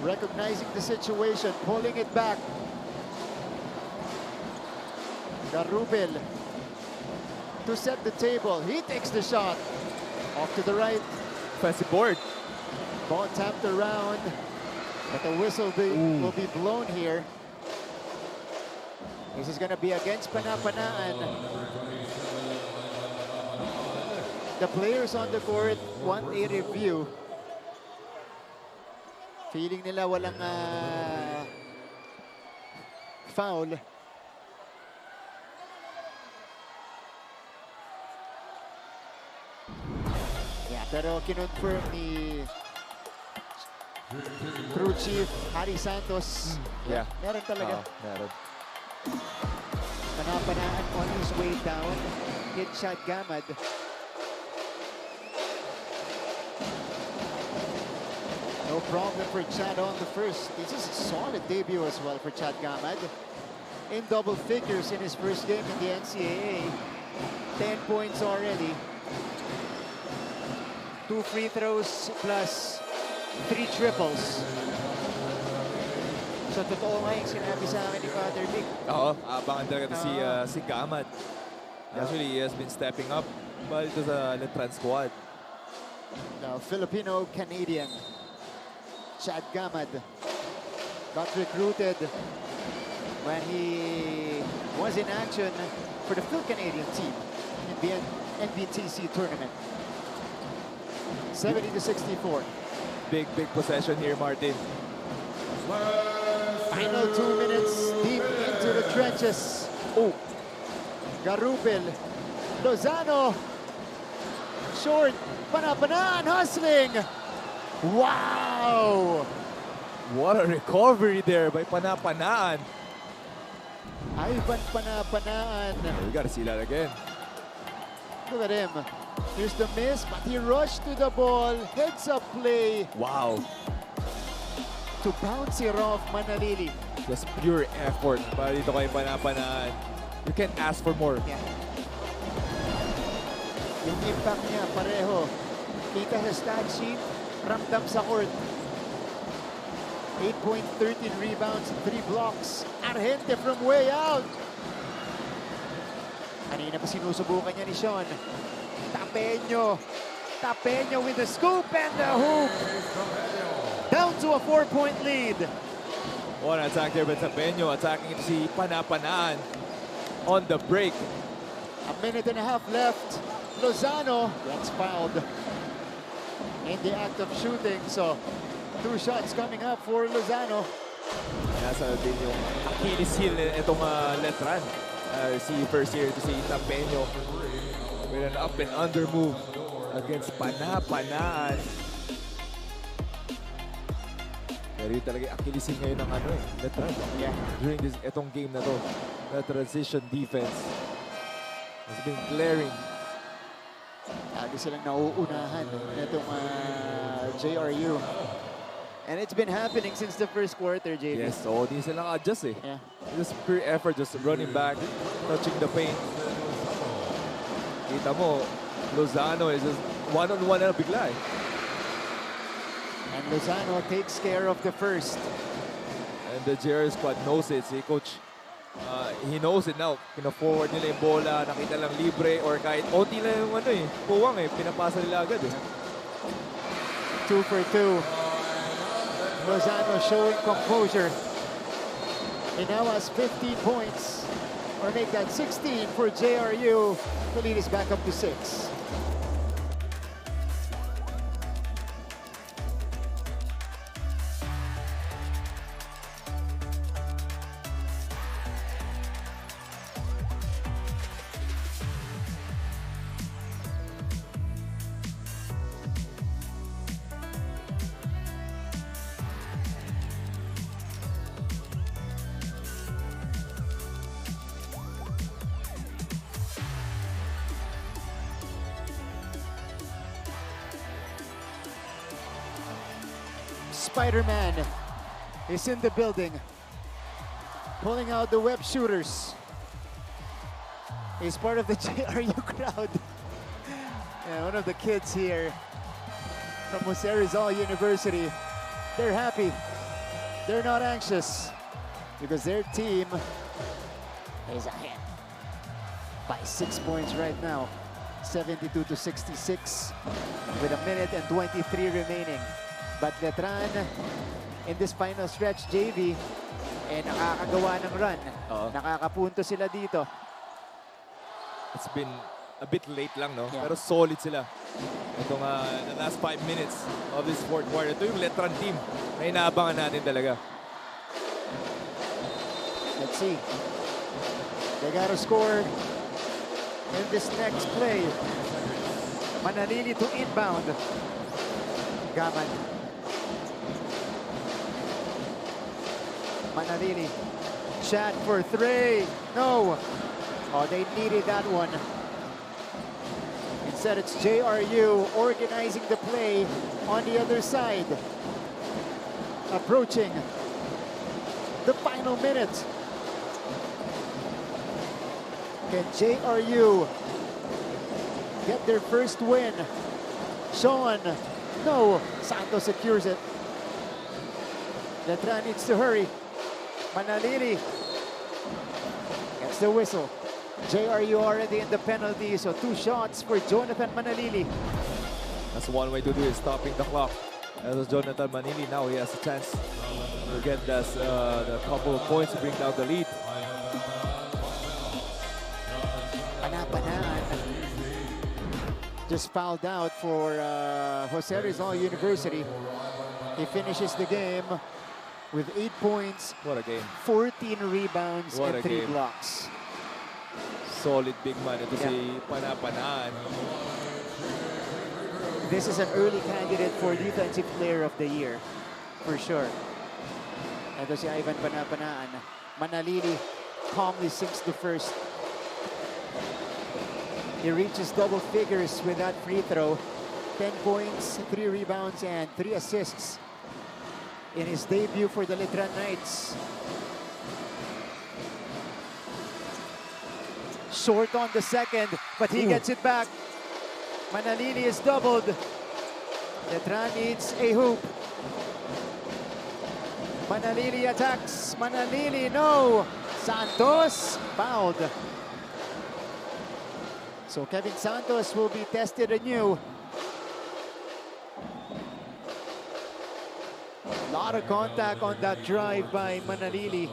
recognizing the situation, pulling it back. Garupil to set the table. He takes the shot. Off to the right. Offensive board. Ball tapped around. But the whistle will be blown here. This is going to be against Panapanaan. The players on the court want a review. Feeling nila walang foul. Yeah, pero kinonfirm ni crew chief Harry Santos. Yeah. Meron talaga. Meron. Panapanaan on his way down. Hit shot Gamad. No problem for Chad on the first. This is a solid debut as well for Chad Gamad. In double figures in his first game in the NCAA. 10 points already. 2 free throws plus 3 triples. So totoo nga yung sinabi sa akin ni Father Vic. Oo, abangan talaga si Gamad. Actually, he has been stepping up while it was a Letran squad. Now, Filipino-Canadian Chad Gamad got recruited when he was in action for the Phil Canadian team in the NBTC tournament. 70-64. Big possession here, Martin. Final 2 minutes deep into the trenches. Oh, Garupil, Lozano, short, panapanaan, hustling. Wow! what a recovery there by Panapanaan. Ivan Panapanaan. We gotta see that again. Look at him. Here's the miss, but he rushed to the ball. Heads up play Wow, to bounce it off Manalili. just pure effort para dito kay Panapanaan. You can't ask for more. Yeah. Yung impact niya, pareho. Kita sa stat sheet, ramdam sa court. 8.13 rebounds, 3 blocks. Argente from way out. Kanina pa sinusubukan niya ni Sean. Tapeño with the scoop and the hoop. Down to a 4-point lead. What an attack there by Tapeño, attacking si Panapanaan on the break. A minute and a half left. Lozano gets fouled in the act of shooting. So 2 shots coming up for Lozano. Nasa din yung Achilles heel itong Letran. Si first year to si Tapeño with an up and under move against Panapanaan. Pero yun talaga yung Achilles heel ngayon ng Letran. Yeah. During itong game na to, the transition defense has been glaring. Lagi silang nauunahan nitong JRU. And it's been happening since the first quarter, JB. Yes, so di sila naka-adjust eh. Yeah. Just pure effort, just running back, touching the paint. Kita mo, Lozano is just one-on-one na bigla eh. And Lozano takes care of the first. And the JR squad knows it. Si Coach, he knows it now. Pina-forward nila yung bola, nakita lang libre, or kahit onti lang yung puwang eh. Pinapasa nila agad eh. 2 for 2. Lozano showing composure. He now has 15 points, or make that 16 for JRU. The lead is back up to 6. Spider-Man is in the building, pulling out the web shooters. He's part of the JRU crowd. And one of the kids here from Jose Rizal University. They're happy. They're not anxious because their team is ahead by 6 points right now. 72-66 with a minute and 23 remaining. But Letran, in this final stretch, JV, nakakagawa ng run. Nakakapunto sila dito. It's been a bit late lang, no? Yeah. Pero solid sila. Itong the last 5 minutes of this fourth quarter. Ito yung Letran team na inaabangan natin talaga. Let's see. They gotta score in this next play. Manalili to inbound. Gaman. Manalili. Shot for 3. No. Oh, they needed that one. Instead, it's JRU organizing the play on the other side. Approaching the final minute. Can JRU get their first win? Sean. No. Santos secures it. Letran needs to hurry. Manalili gets the whistle. JRU already in the penalty, so 2 shots for Jonathan Manalili. That's one way to do it, stopping the clock. That was Jonathan Manili. Now he has a chance to get the couple of points to bring down the lead. Panapanaan. just fouled out for Jose Rizal University. He finishes the game with 8 points, What a game. 14 rebounds, What and a 3 game. blocks. Solid big man. Ito Yeah. si Panapanaan. This is an early candidate for Defensive Player of the Year, for sure. Ito si Ivan Panapanaan. Manalili calmly sinks the first. He reaches double figures with that free throw. 10 points, 3 rebounds, and 3 assists in his debut for the Letran Knights. Short on the second, but he gets it back. Manalili is doubled. Letran needs a hoop. Manalili attacks. Manalili, no. Santos fouled. So Kevin Santos will be tested anew. A lot of contact on that drive by Manalili,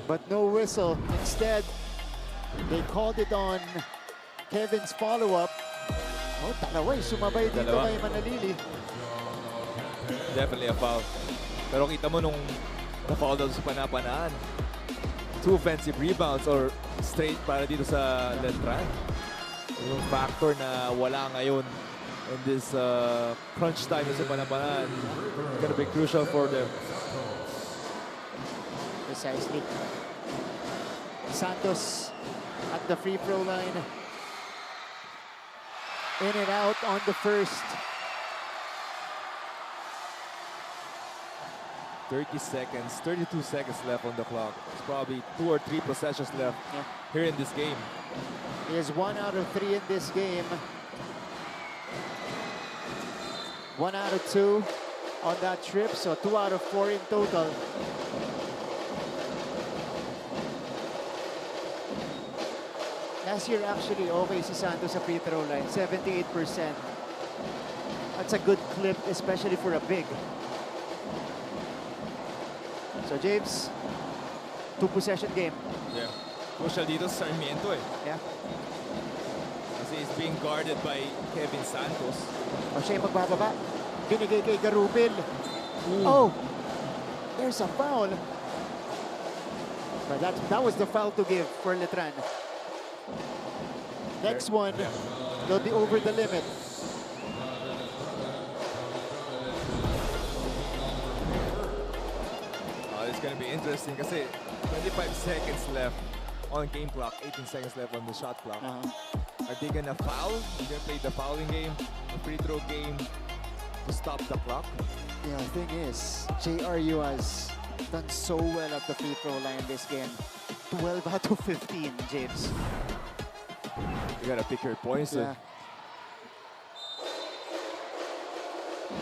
but no whistle. Instead, they called it on Kevin's follow-up. Oh, dalawa sumabay dito Dalawa. kay Manalili. Definitely a foul. Pero kita mo nung na-foul daw sa Panapanaan. 2 offensive rebounds or straight para dito sa Letran. Yung factor na wala ngayon in this crunch time sa Panapanaan. Gonna be crucial for them. Precisely. Santos at the free throw line. In and out on the first. 30 seconds, 32 seconds left on the clock. It's probably 2 or 3 possessions left Yeah. here in this game. He is 1 out of 3 in this game. 1 out of 2 on that trip, so 2 out of 4 in total. Last year actually okay si Santos sa free throw line, 78%. That's a good clip, especially for a big. So James, 2-possession game. Yeah. Crucial dito sa Sarmiento eh. Yeah. Kasi he's being guarded by Kevin Santos. O siya yung magbababa. Binigay kay Garupil. Oh, there's a foul. But that was the foul to give for Letran. Next one, they'll be over the limit. It's gonna be interesting kasi 25 seconds left on game clock, 18 seconds left on the shot clock. Are they gonna foul? Are they gonna play the fouling game, the free throw game to stop the clock? Yeah, the thing is, JRU has done so well at the free throw line this game. 12 out of 15, James. You gotta pick your points. Yeah.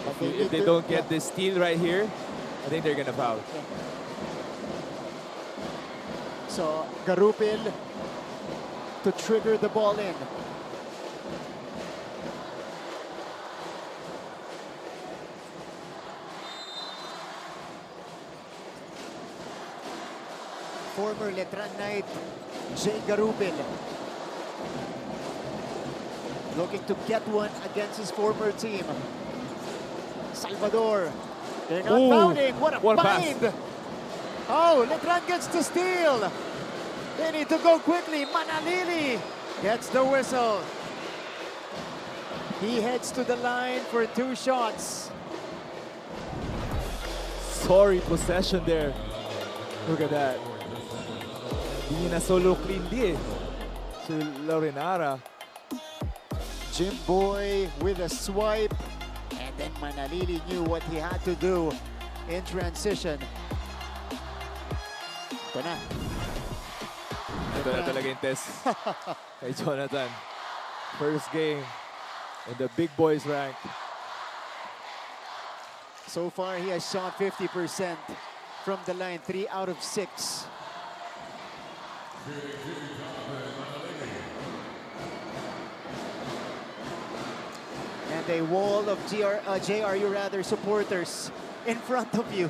But If they don't get this steal right here, I think they're gonna foul. So Garupil to trigger the ball in. Former Letran Knight, Jay Garupil, looking to get one against his former team. Salvador, they're not fouling. What a pass. bind! Oh, Letran gets the steal. They need to go quickly. Manalili gets the whistle. He heads to the line for 2 shots. Sorry possession there. Look at that. Hindi na solo clean di eh. Si Laurenara. Jim Boy with a swipe. And then Manalili knew what he had to do in transition. Ito na. Ito na talaga yung test kay Jonathan. First game in the big boys rank. So far, he has shot 50% from the line, 3 out of 6. And a wall of JRU supporters in front of you.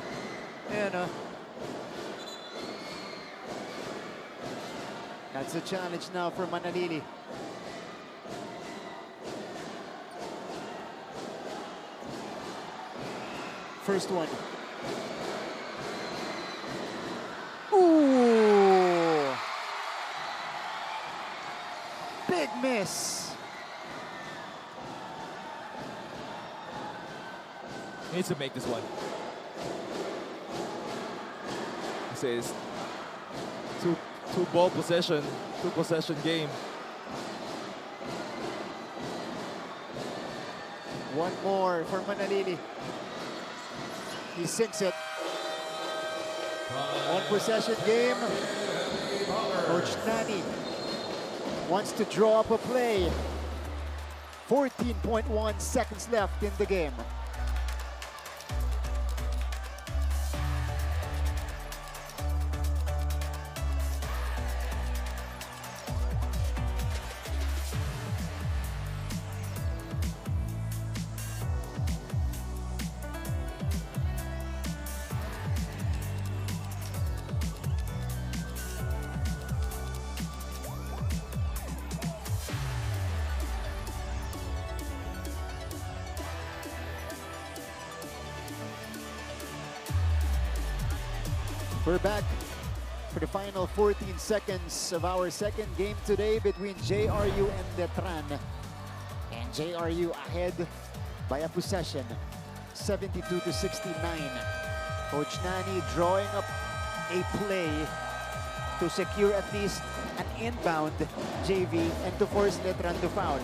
And that's a challenge now for Manalili. first one. Ooh! Big miss. Needs to make this one. This is two ball possession, two possession game. One more for Manalili. He sinks it. One possession game. Coach Nani wants to draw up a play. 14.1 seconds left in the game. We're back for the final 14 seconds of our second game today between JRU and Letran. And JRU ahead by a possession, 72-69. Coach Nani drawing up a play to secure at least an inbound JV and to force Letran to foul.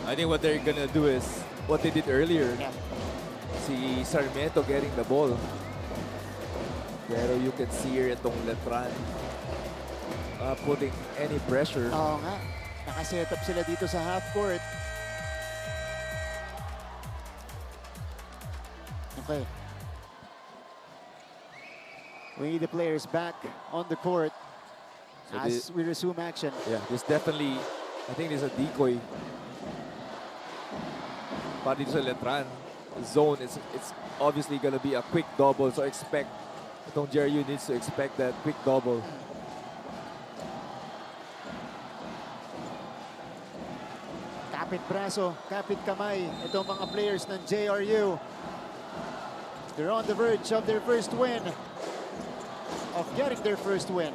I think what they're gonna do is what they did earlier. Yeah. Si Sarmiento getting the ball. Pero you can see here itong Letran putting any pressure. Oo nga, nakaset up sila dito sa half court. Okay. We need the players back on the court So as we resume action. Yeah, there's definitely, I think there's a decoy. Para dito sa Letran zone, it's obviously gonna be a quick double, so expect, itong JRU needs to expect that quick double. Kapit braso, kapit kamay, itong mga players ng JRU. They're on the verge of their first win, of getting their first win.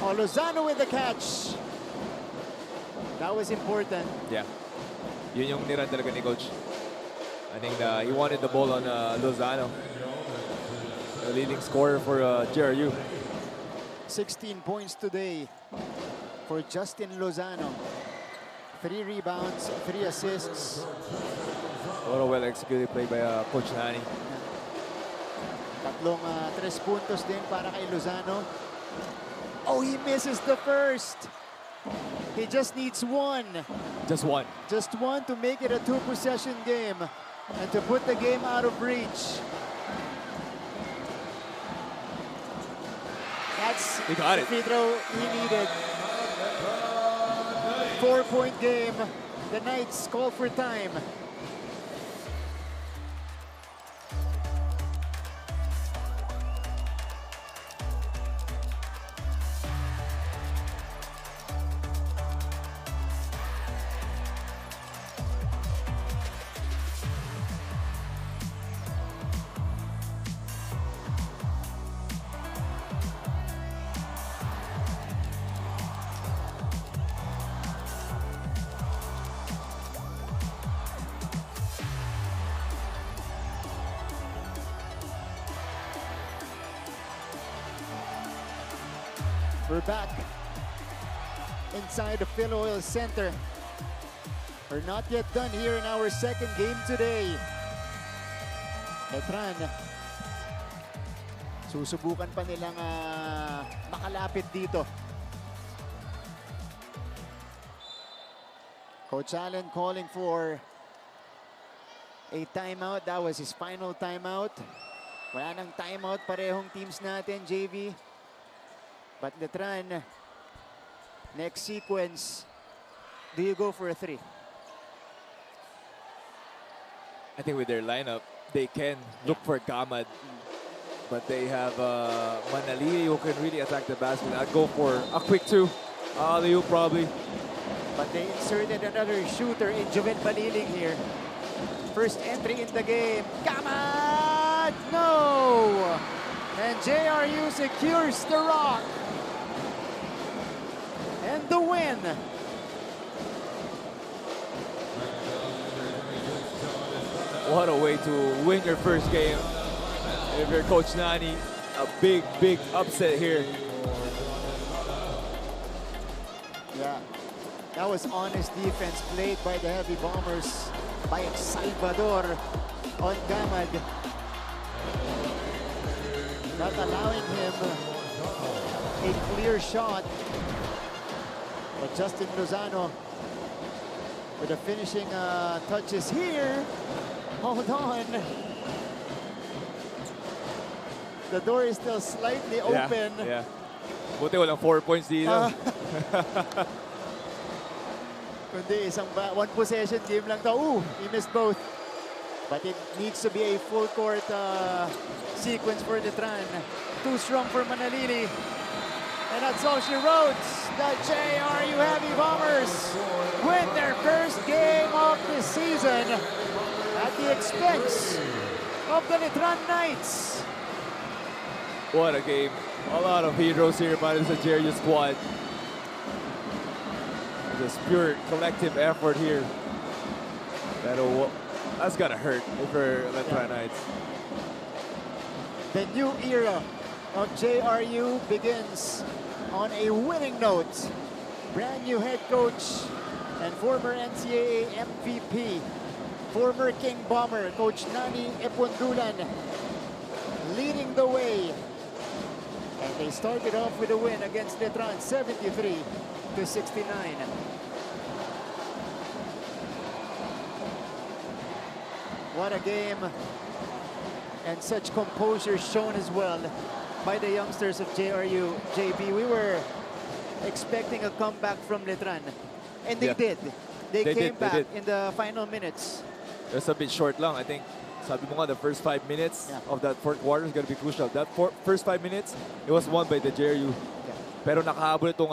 Oh, Lozano with the catch. That was important. Yeah, yun yung niran talaga ni Coach. I think he wanted the ball on Lozano, the leading scorer for JRU. 16 points today for Justin Lozano. 3 rebounds, 3 assists. What a well-executed play by Coach Nani. Tatlong 3 puntos din para kay Lozano. Oh, he misses the first. He just needs one. Just one. Just one to make it a 2-possession game and to put the game out of reach. That's He got it. the free throw he needed. 4-point game. The Knights call for time. We're back inside the Phil Oil Center. We're not yet done here in our second game today. Letran, susubukan pa nilang makalapit dito. Coach Allen calling for a timeout. That was his final timeout. Wala nang timeout parehong teams natin, JV. But Letran, next sequence, do you go for a 3? I think with their lineup, they can look for Gamad. But they have Manalili who can really attack the basket. I'd go for a quick 2. Alley-oop probably. But they inserted another shooter in Joven Baliling here. First entry in the game. Gamad! No! And JRU secures the rock. And the win. What a way to win your first game. If you're Coach Nani, a big, big upset here. Yeah, that was honest defense played by the Heavy Bombers by Salvador on Gamad. Not allowing him a clear shot. But Justin Lozano with the finishing touches here. Hold on. The door is still slightly open. Yeah. Buti walang 4 points dito. Kundi isang one possession game lang daw. Ooh, he missed both. But it needs to be a full court sequence for Letran. Too strong for Manalili. And that's all she wrote. The JRU Heavy Bombers win their first game of the season at the expense of the Letran Knights. What a game. A lot of heroes here by the JRU squad. This pure collective effort here. That's gotta hurt for Letran Knights. The new era of JRU begins on a winning note. Brand new head coach and former NCAA MVP, former King Bomber, Coach Nani Epondulan, leading the way. And they started off with a win against Letran, 73-69. What a game, and such composure shown as well by the youngsters of JRU. JB, we were expecting a comeback from Letran, and they did. They came back in the final minutes. It was a bit short lang. I think sabi mo nga, the first 5 minutes of that fourth quarter is going to be crucial. That first 5 minutes, it was won by the JRU. Pero nakahabol itong